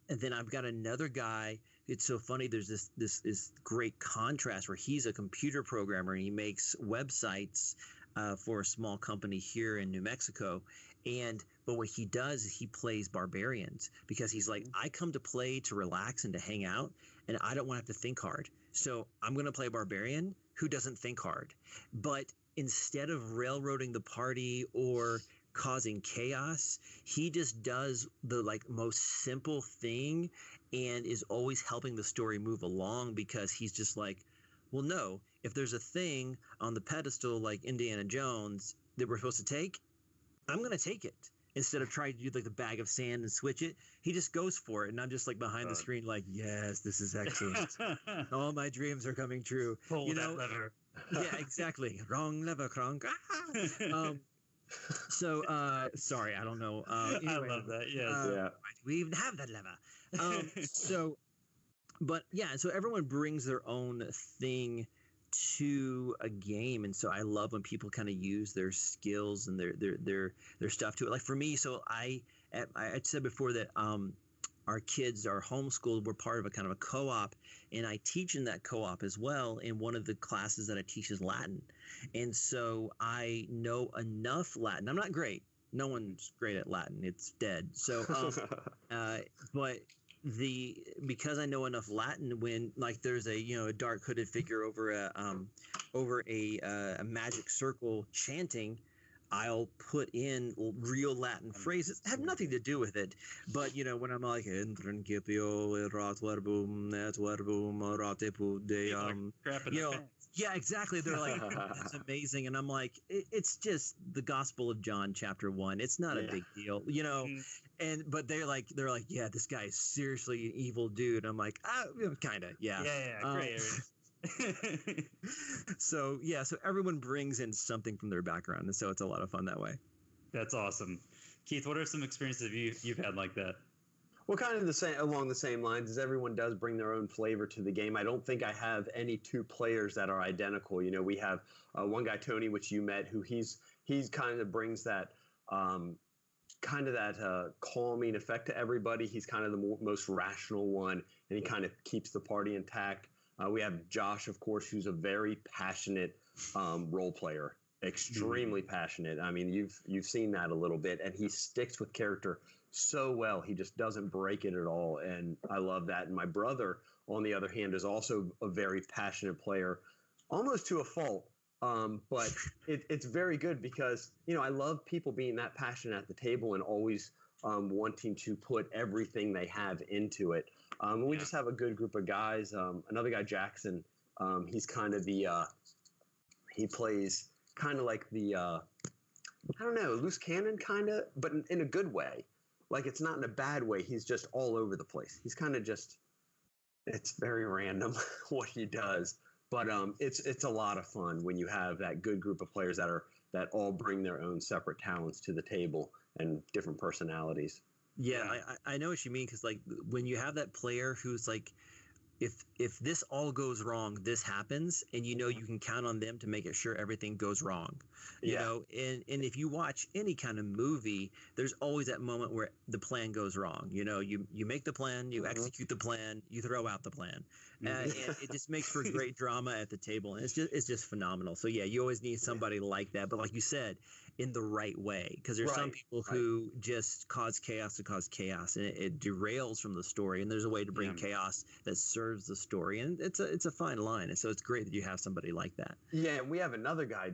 then I've got another guy. It's so funny. There's this great contrast where he's a computer programmer, and he makes websites for a small company here in New Mexico. But what he does is he plays barbarians, because he's like, I come to play to relax and to hang out, and I don't want to have to think hard. So I'm going to play a barbarian who doesn't think hard. But instead of railroading the party or causing chaos, he just does the most simple thing and is always helping the story move along, because he's just like, well, no, if there's a thing on the pedestal like Indiana Jones that we're supposed to take, I'm going to take it. Instead of trying to do the bag of sand and switch it, he just goes for it. And I'm just behind the screen yes, this is excellent. All my dreams are coming true. Pull that lever. Yeah, exactly. Wrong lever, Kronk. Sorry, I don't know. Anyway, I love that. Yes. Yeah. why do we even have that lever? So everyone brings their own thing to a game, and so I love when people kind of use their skills and their stuff to it. Like for me, so I said before that our kids are homeschooled. We're part of a kind of a co-op, and I teach in that co-op as well. And one of the classes that I teach is Latin, and so I know enough Latin. I'm not great. No one's great at Latin. It's dead. So, but because I know enough Latin, when like there's a dark hooded figure over a magic circle chanting, I'll put in real Latin phrases. Have nothing to do with it, but when I'm like yeah, exactly. They're like, that's amazing, and I'm like, it's just the Gospel of John, chapter 1. It's not a big deal, but they're like, yeah, this guy is seriously an evil dude. I'm like, kind of, yeah. Yeah, great. So everyone brings in something from their background, and so it's a lot of fun that way. That's awesome. Keith, what are some experiences you've had like that? Well, kind of along the same lines as everyone does bring their own flavor to the game. I don't think I have any two players that are identical. We have one guy, Tony, which you met, who he's kind of brings that calming effect to everybody. He's kind of the most rational one, and he kind of keeps the party intact. We have Josh, of course, who's a very passionate role player, extremely passionate. I mean, you've seen that a little bit, and he sticks with character so well. He just doesn't break it at all, and I love that. And my brother, on the other hand, is also a very passionate player, almost to a fault. But it's very good because I love people being that passionate at the table and always wanting to put everything they have into it. We just have a good group of guys. Another guy, Jackson, he's kind of he plays kind of like the, I don't know, loose cannon kind of, but in a good way. Like it's not in a bad way. He's just all over the place. He's kind of it's very random what he does. But it's a lot of fun when you have that good group of players that all bring their own separate talents to the table and different personalities. Yeah, I know what you mean, because like when you have that player who's like, if this all goes wrong, this happens, and you can count on them to make sure everything goes wrong. And if you watch any kind of movie, there's always that moment where the plan goes wrong. You make the plan, you execute the plan, you throw out the plan, and it just makes for great drama at the table, and it's just phenomenal. So yeah, you always need somebody like that, but like you said, in the right way, because there's some people who just cause chaos to cause chaos, and it derails from the story, and there's a way to bring chaos that serves the story, and it's a fine line, and so it's great that you have somebody like that. Yeah, and we have another guy,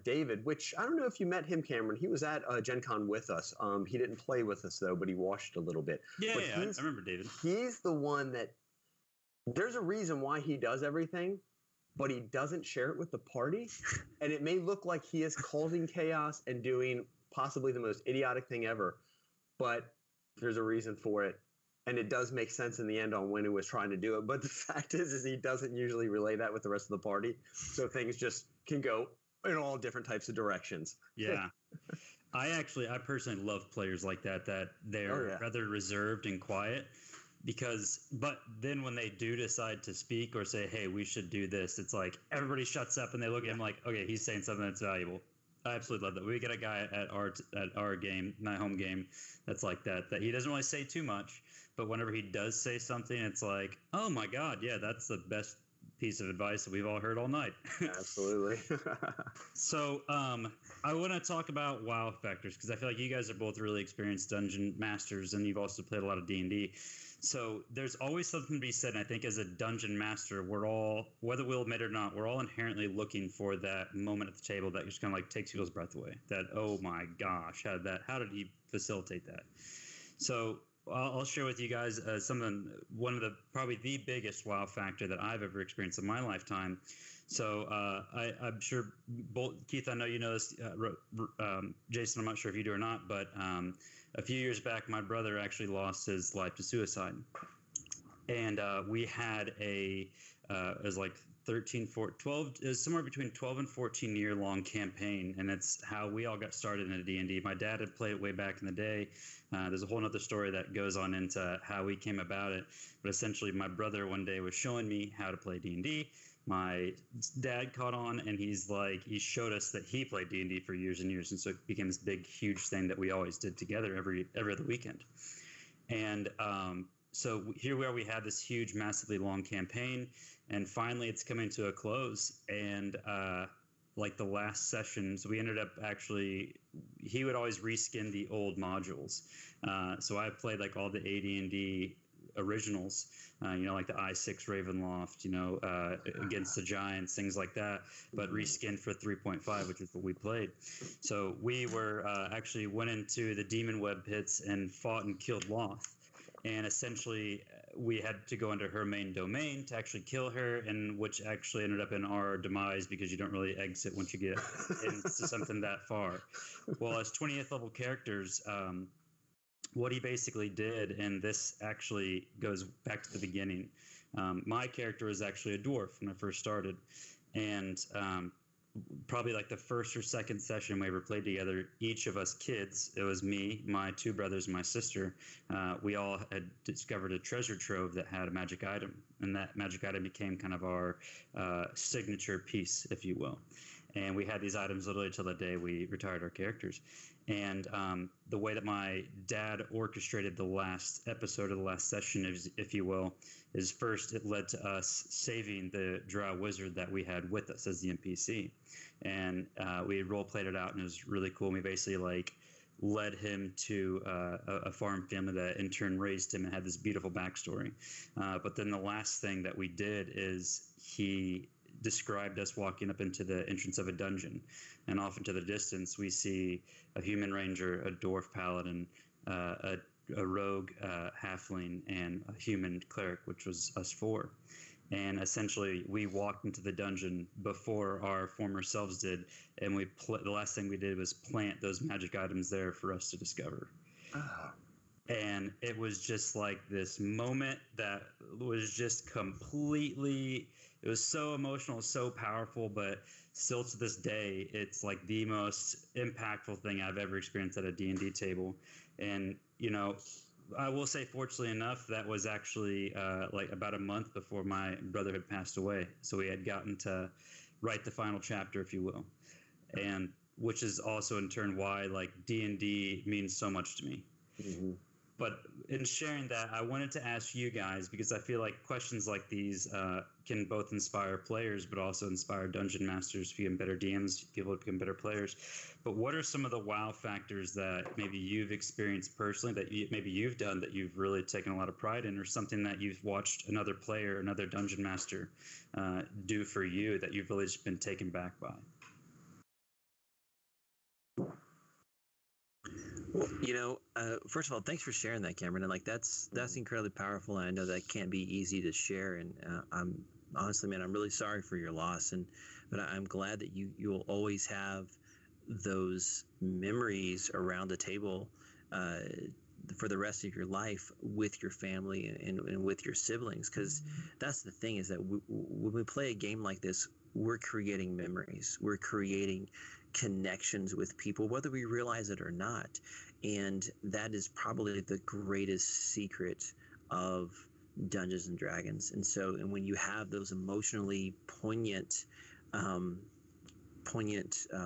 David, which I don't know if you met him, Cameron. He was at Gen Con with us. He didn't play with us though, but he watched a little bit. I remember David. He's the one that there's a reason why he does everything, but he doesn't share it with the party. And it may look like he is causing chaos and doing possibly the most idiotic thing ever, but there's a reason for it. And it does make sense in the end on when he was trying to do it. But the fact is he doesn't usually relay that with the rest of the party. So things just can go in all different types of directions. Yeah. I personally love players like that they're rather reserved and quiet. But then when they do decide to speak or say, hey, we should do this, it's like everybody shuts up and they look at him like, okay, he's saying something that's valuable. I absolutely love that. We get a guy at our game, my home game, that's like that he doesn't really say too much, but whenever he does say something, it's like, oh my God, yeah, that's the best piece of advice that we've all heard all night. Absolutely. So I want to talk about wow factors, because I feel like you guys are both really experienced dungeon masters, and you've also played a lot of D&D. So there's always something to be said, and I think as a dungeon master, we're all, whether we'll admit it or not, we're all inherently looking for that moment at the table that just kind of like takes people's breath away. That, oh my gosh, how did he facilitate that? So I'll share with you guys one of the probably the biggest wow factor that I've ever experienced in my lifetime. So I'm sure both Keith, I know you know this. Jason, I'm not sure if you do or not, but a few years back, my brother actually lost his life to suicide, and we had it was like 12, is somewhere between 12 and 14 year long campaign, and it's how we all got started in D&D. My dad had played it way back in the day. There's a whole other story that goes on into how we came about it, but essentially my brother one day was showing me how to play D&D. My dad caught on, and he showed us that he played D&D for years and years, and so it became this big, huge thing that we always did together every other weekend. And so here we are, we had this huge, massively long campaign, and finally it's coming to a close. And like the last session, so we ended up actually, he would always reskin the old modules. So I played like all the AD&D originals, like the I6 Ravenloft, Against the Giants, things like that, but reskinned for 3.5, which is what we played. So we were actually went into the Demon Web pits and fought and killed Loth. And essentially, we had to go into her main domain to actually kill her, and which actually ended up in our demise because you don't really exit once you get into something that far. Well, as 20th level characters, what he basically did, and this actually goes back to the beginning. My character was actually a dwarf when I first started, and probably like the first or second session we ever played together, each of us kids, it was me, my two brothers, and my sister, we all had discovered a treasure trove that had a magic item, and that magic item became kind of our signature piece, if you will. And we had these items literally till the day we retired our characters. And the way that my dad orchestrated the last episode of the last session, if you will, is first it led to us saving the drow wizard that we had with us as the NPC. And we role played it out, and it was really cool. And we basically led him to a farm family that in turn raised him and had this beautiful backstory. But then the last thing that we did is he described us walking up into the entrance of a dungeon, and off into the distance we see a human ranger, a dwarf paladin, a rogue halfling, and a human cleric, which was us four. And essentially we walked into the dungeon before our former selves did, and the last thing we did was plant those magic items there for us to discover. And it was just like this moment that was just completely, it was so emotional, so powerful, but still to this day, it's like the most impactful thing I've ever experienced at a D&D table. And, I will say, fortunately enough, that was actually like about a month before my brother had passed away. So we had gotten to write the final chapter, if you will. And which is also in turn why D&D means so much to me. Mm-hmm. But in sharing that, I wanted to ask you guys, because I feel like questions like these can both inspire players, but also inspire dungeon masters to become better DMs, people to become better players. But what are some of the wow factors that maybe you've experienced personally, that maybe you've done that you've really taken a lot of pride in, or something that you've watched another player, another dungeon master do for you that you've really just been taken back by? Well, first of all, thanks for sharing that, Cameron. And that's incredibly powerful. And I know that can't be easy to share. And I'm honestly, man, I'm really sorry for your loss. But I'm glad that you'll always have those memories around the table for the rest of your life with your family and with your siblings. Because that's the thing, is that when we play a game like this, we're creating memories. We're creating connections with people, whether we realize it or not. And that is probably the greatest secret of Dungeons and Dragons. And when you have those emotionally poignant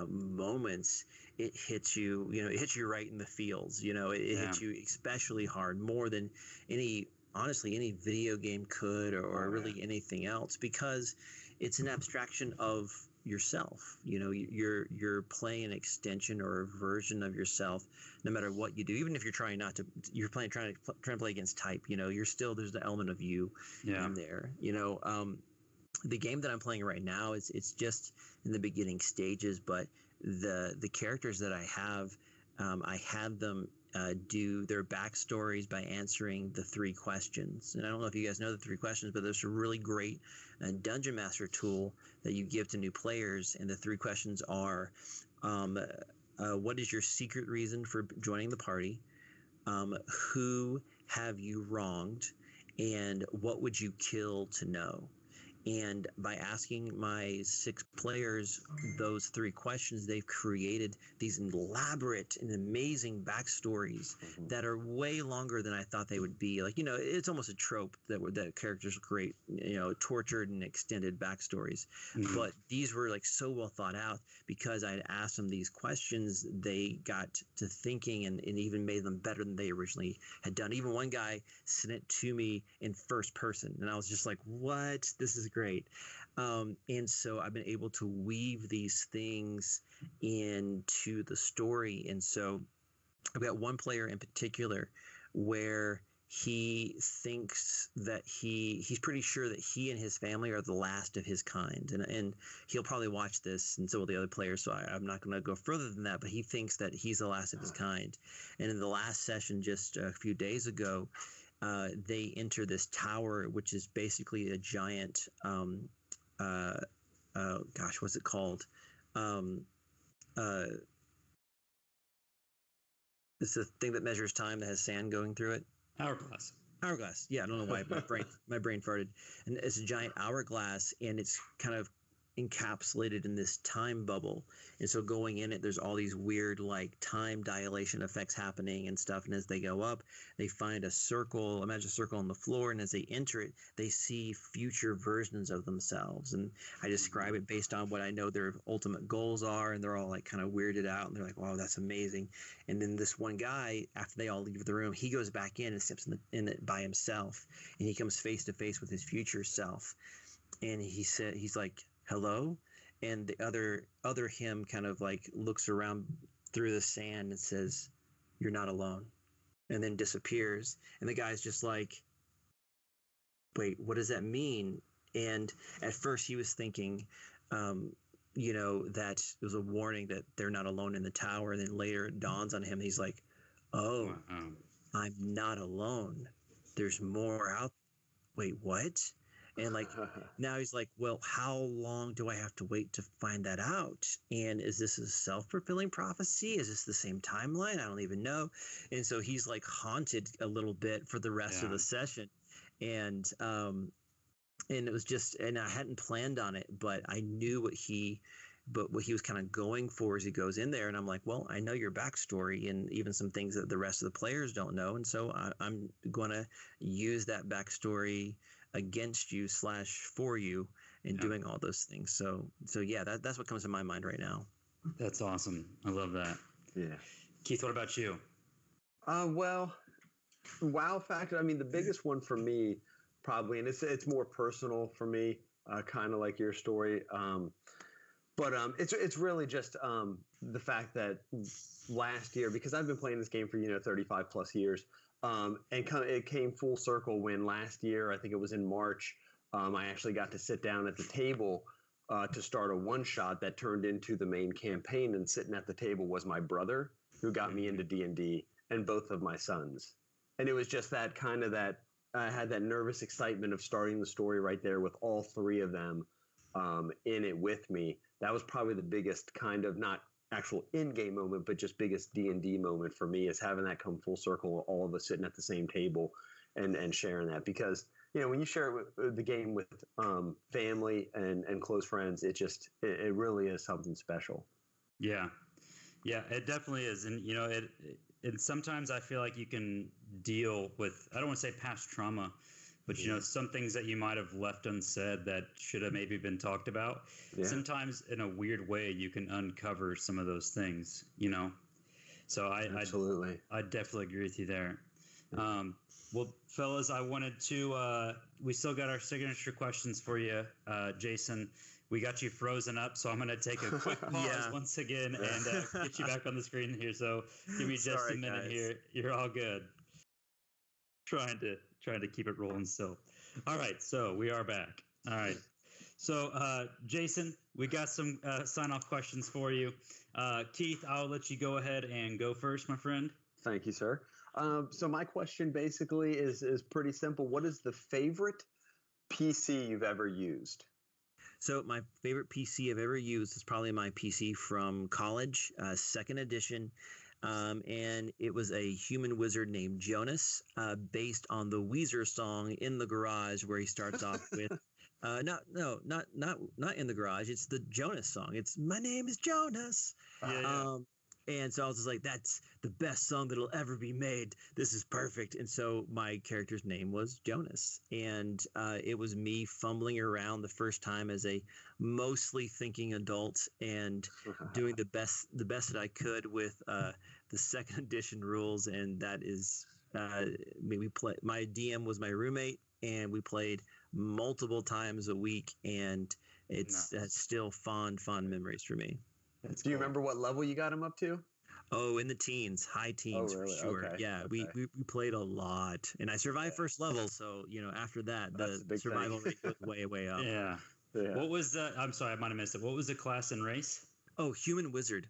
moments, it hits you, it hits you right in the feels. It hits you especially hard, more than any video game could, or really anything else, because it's an abstraction of yourself. You're playing an extension or a version of yourself, no matter what you do. Even if you're trying to play against type, you're still, there's the element of you in there. The game that I'm playing right now, it's just in the beginning stages, but the characters that I have them do their backstories by answering the 3 questions. And I don't know if you guys know the 3 questions, but there's a really great Dungeon Master tool that you give to new players. And the 3 questions are, what is your secret reason for joining the party? Who have you wronged? And what would you kill to know? And by asking my 6 players those 3 questions, they've created these elaborate and amazing backstories that are way longer than I thought they would be. Like, it's almost a trope that characters create, tortured and extended backstories. But these were like so well thought out because I had asked them these questions. They got to thinking and even made them better than they originally had done. Even one guy sent it to me in first person, and I was just like, what? This is great. And so I've been able to weave these things into the story. And so I've got one player in particular where he thinks that he's pretty sure that he and his family are the last of his kind. And he'll probably watch this, and so will the other players, so I'm not going to go further than that, but he thinks that he's the last of his kind. And in the last session just a few days ago, they enter this tower, which is basically a giant, what's it called? It's a thing that measures time that has sand going through it. Hourglass. Yeah, I don't know why my brain farted. And it's a giant hourglass, and it's kind of encapsulated in this time bubble. And so going in it, there's all these weird like time dilation effects happening and stuff. And as they go up, they find a circle, imagine a circle on the floor. And as they enter it, they see future versions of themselves. And I describe it based on what I know their ultimate goals are. And they're all like kind of weirded out. And they're like, wow, that's amazing. And then this one guy, after they all leave the room, he goes back in and steps in it by himself. And he comes face to face with his future self. And he's like, hello? And the other him kind of like looks around through the sand and says, you're not alone, and then disappears. And the guy's just like, wait, what does that mean? And at first he was thinking, that it was a warning that they're not alone in the tower. And then later it dawns on him. He's like, oh, I'm not alone. There's more out. Wait, what? And like now he's like, well, how long do I have to wait to find that out? And is this a self-fulfilling prophecy? Is this the same timeline? I don't even know. And so he's like haunted a little bit for the rest of the session. And it was just, and I hadn't planned on it, but I knew what he was kind of going for as he goes in there. And I'm like, well, I know your backstory and even some things that the rest of the players don't know. And so I'm going to use that backstory against you / for you in doing all those things. So yeah, that's what comes to my mind right now. That's awesome. I love that. Yeah. Keith, what about you? Well, wow factor. I mean, the biggest one for me probably, and it's more personal for me, kind of like your story. But it's really just the fact that last year, because I've been playing this game for 35 plus years, and it came full circle when last year, I think it was in March, I actually got to sit down at the table to start a one shot that turned into the main campaign. And sitting at the table was my brother, who got me into D&D, and both of my sons. And it was just that kind of that I had that nervous excitement of starting the story right there with all 3 of them in it with me. That was probably the biggest kind of not actual in-game moment, but just biggest D&D moment for me, is having that come full circle, all of us sitting at the same table and sharing that. Because, when you share the game with family and close friends, it really is something special. Yeah. Yeah, it definitely is. And, and sometimes I feel like you can deal with, I don't want to say past trauma, but, some things that you might have left unsaid that should have maybe been talked about. Yeah. Sometimes in a weird way, you can uncover some of those things, So I definitely agree with you there. Well, fellas, I wanted to, we still got our signature questions for you, Jason. We got you frozen up, so I'm going to take a quick pause once again and get you back on the screen here. So give me just a minute here. You're all good. Trying to keep it rolling still. All right, so we are back. All right. So, Jason, we got some sign-off questions for you. Keith, I'll let you go ahead and go first, my friend. Thank you, sir. So my question basically is pretty simple. What is the favorite PC you've ever used? So my favorite PC I've ever used is probably my PC from college, 2nd edition. And it was a human wizard named Jonas, based on the Weezer song In the Garage, where he starts off with Not in the garage. It's the Jonas song. It's My Name is Jonas. Yeah. And so I was just like, that's the best song that'll ever be made. This is perfect. And so my character's name was Jonas. And it was me fumbling around the first time as a mostly thinking adult and doing the best that I could with the second edition rules. And that is, we play. My DM was my roommate, and we played multiple times a week. And it's still fond memories for me. Do you remember what level you got him up to? Oh, in the teens, high teens really? for sure. Okay. Yeah, Okay. we played a lot, and I survived first level. So after that, the survival rate goes way up. Yeah. What was the? I'm sorry, I might have missed it. What was the class and race? Oh, human wizard.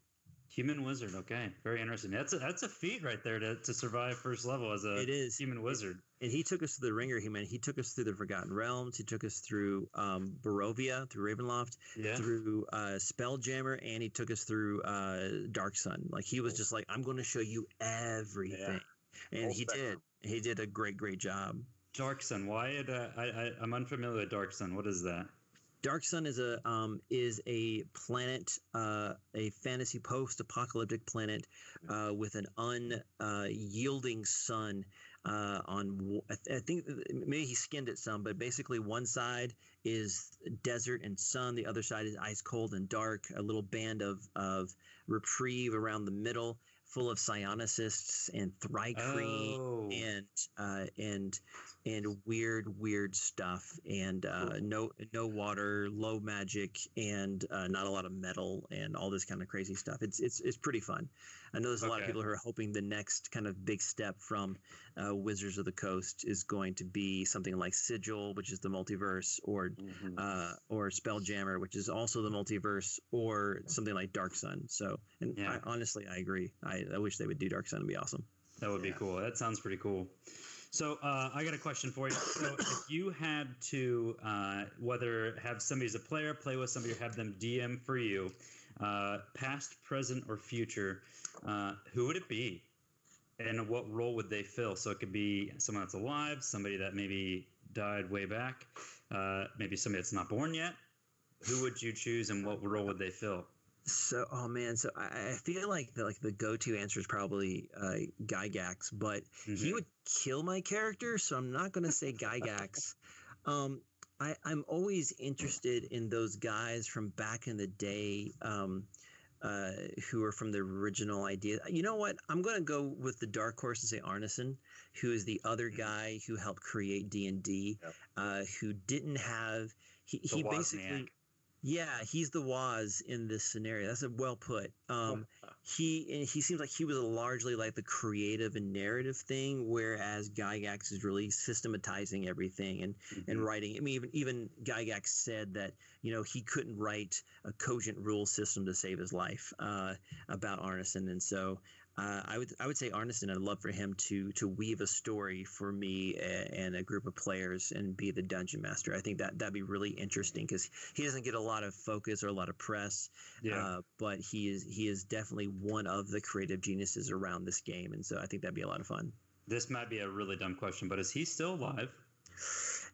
Human wizard. Okay, very interesting. That's a feat right there to survive first level as a human wizard. And he took us to the ringer. He took us through the Forgotten Realms. He took us through Barovia, through Ravenloft, through Spelljammer, and he took us through Dark Sun. Like, he was just like, I'm going to show you everything, and he did. He did a great job. Dark Sun. Why? I'm unfamiliar with Dark Sun. What is that? Dark Sun is a planet, a fantasy post-apocalyptic planet with an unyielding sun. I think maybe he skinned it some, but basically one side is desert and sun, the other side is ice cold and dark. A little band of reprieve around the middle, full of psionicysts and thrycreen and weird stuff, and no water, low magic, and not a lot of metal, and all this kind of crazy stuff. It's pretty fun. I know there's a lot of people who are hoping the next kind of big step from Wizards of the Coast is going to be something like Sigil, which is the multiverse, or Spelljammer, which is also the multiverse, or something like Dark Sun. So, honestly, I agree. I wish they would do Dark Sun. It'd be awesome. That would be cool. That sounds pretty cool. So I got a question for you. So if you had to whether have somebody as a player play with somebody or have them DM for you, past, present, or future, who would it be? And what role would they fill? So it could be someone that's alive, somebody that maybe died way back, maybe somebody that's not born yet. Who would you choose, and what role would they fill? So, so I feel like the go-to answer is probably Gygax, but he would kill my character, so I'm not going to say Gygax. I'm always interested in those guys from back in the day who are from the original idea. You know what? I'm going to go with the dark horse and say Arneson, who is the other guy who helped create D&D, who didn't have – he basically – yeah, he's the Waz in this scenario. That's well put. He seems like he was largely like the creative and narrative thing, whereas Gygax is really systematizing everything and writing. I mean, even Gygax said that he couldn't write a cogent rule system to save his life about Arneson, and so. I would say Arneson. I'd love for him to weave a story for me and a group of players and be the dungeon master. I think that'd be really interesting because he doesn't get a lot of focus or a lot of press. But he is definitely one of the creative geniuses around this game, and so I think that'd be a lot of fun. This might be a really dumb question, but is he still alive?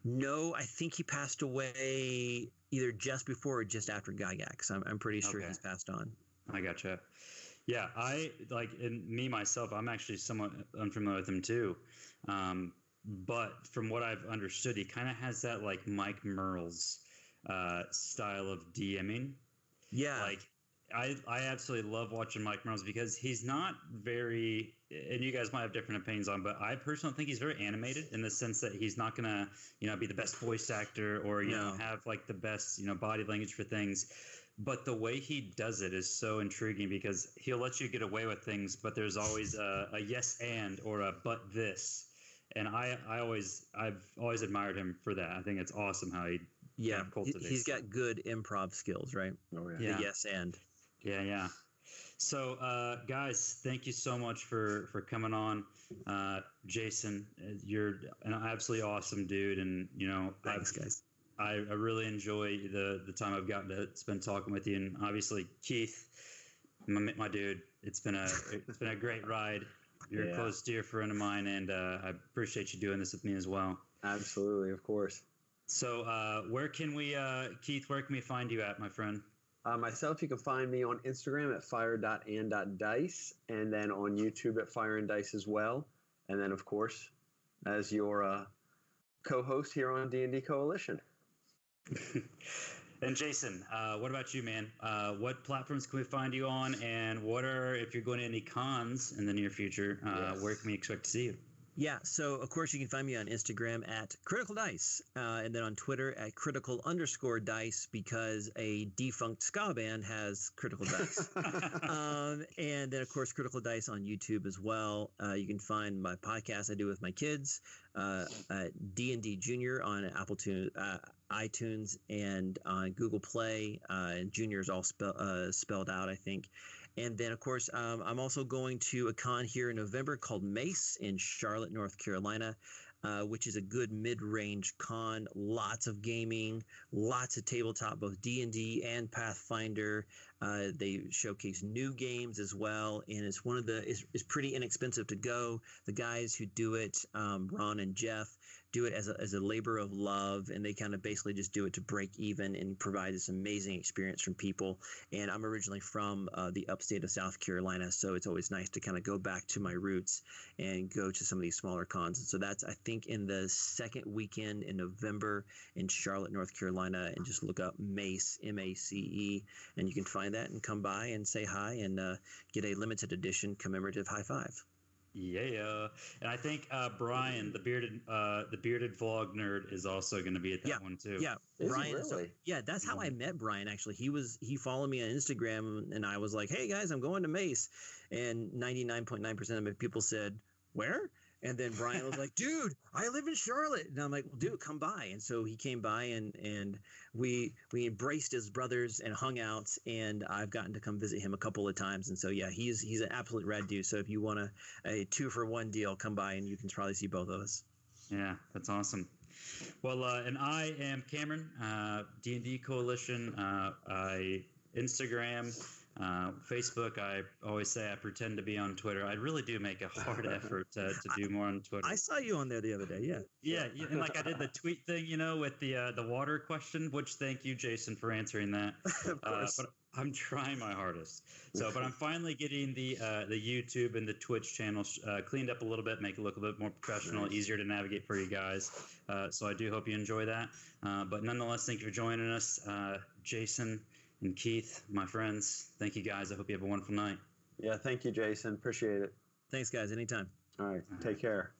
No, I think he passed away either just before or just after Gygax. I'm pretty sure he's passed on. I gotcha. Yeah, myself, I'm actually somewhat unfamiliar with him too. But from what I've understood, he kind of has that like Mike Merle's style of DMing. Yeah. Like I absolutely love watching Mike Merle's because he's not very, and you guys might have different opinions on, but I personally think he's very animated in the sense that he's not going to, be the best voice actor or, have like the best, body language for things. But the way he does it is so intriguing because he'll let you get away with things, but there's always a yes and or a but this. And I've always admired him for that. I think it's awesome how he kind of cultivates. He's got good improv skills, right? Oh yeah. The yes and. Yeah. So guys, thank you so much for coming on. Jason, you're an absolutely awesome dude, and thanks, guys. I really enjoy the time I've gotten to spend talking with you, and obviously Keith, my dude. It's been a great ride. You're a close dear friend of mine, and I appreciate you doing this with me as well. Absolutely, of course. So where can we, Keith, where can we find you at, my friend? Myself, you can find me on Instagram at fire.and.dice, and then on YouTube at Fire and Dice as well. And then, of course, as your co-host here on D&D Coalition. And Jason, what about you, man? What platforms can we find you on, and what are, if you're going to any cons in the near future, where can we expect to see you? Yeah, so of course you can find me on Instagram at Critical Dice, and then on Twitter at Critical_Dice, because a defunct ska band has Critical Dice. And then of course Critical Dice on YouTube as well. You can find my podcast I do with my kids, D&D Junior on iTunes and on Google Play. And Junior is all spelled out, I think. And then, of course, I'm also going to a con here in November called Mace in Charlotte, North Carolina, which is a good mid-range con. Lots of gaming, lots of tabletop, both D&D and Pathfinder. They showcase new games as well, and it's one of the it's pretty inexpensive to go. The guys who do it, Ron and Jeff, do it as a labor of love, and they kind of basically just do it to break even and provide this amazing experience from people. And I'm originally from the upstate of South Carolina, so it's always nice to kind of go back to my roots and go to some of these smaller cons. And so that's, I think, in the second weekend in November in Charlotte, North Carolina, and just look up Mace, M-A-C-E, and you can find that and come by and say hi and get a limited edition commemorative high five. Yeah, and I think Brian, the bearded vlog nerd, is also going to be at that one too. Yeah, Is Brian. he really? So, yeah, that's how I met Brian. Actually, he followed me on Instagram, and I was like, "Hey guys, I'm going to Mace," and 99.9% of my people said, "Where?" And then Brian was like, "Dude, I live in Charlotte," and I'm like, "Well, dude, come by." And so he came by, and we embraced as brothers and hung out. And I've gotten to come visit him a couple of times. And so yeah, he's an absolute rad dude. So if you want a 2-for-1 deal, come by and you can probably see both of us. Yeah, that's awesome. Well, and I am Cameron, D&D Coalition. I Instagram. Facebook, I always say I pretend to be on Twitter. I really do make a hard effort to do more on Twitter. I saw you on there the other day, yeah. Yeah, and like I did the tweet thing, with the water question, which thank you, Jason, for answering that. Of course. But I'm trying my hardest. But I'm finally getting the YouTube and the Twitch channel cleaned up a little bit, make it look a bit more professional, easier to navigate for you guys. So I do hope you enjoy that. But nonetheless, thank you for joining us, Jason and Keith, my friends. Thank you, guys. I hope you have a wonderful night. Yeah, thank you, Jason. Appreciate it. Thanks, guys. Anytime. All right, take care.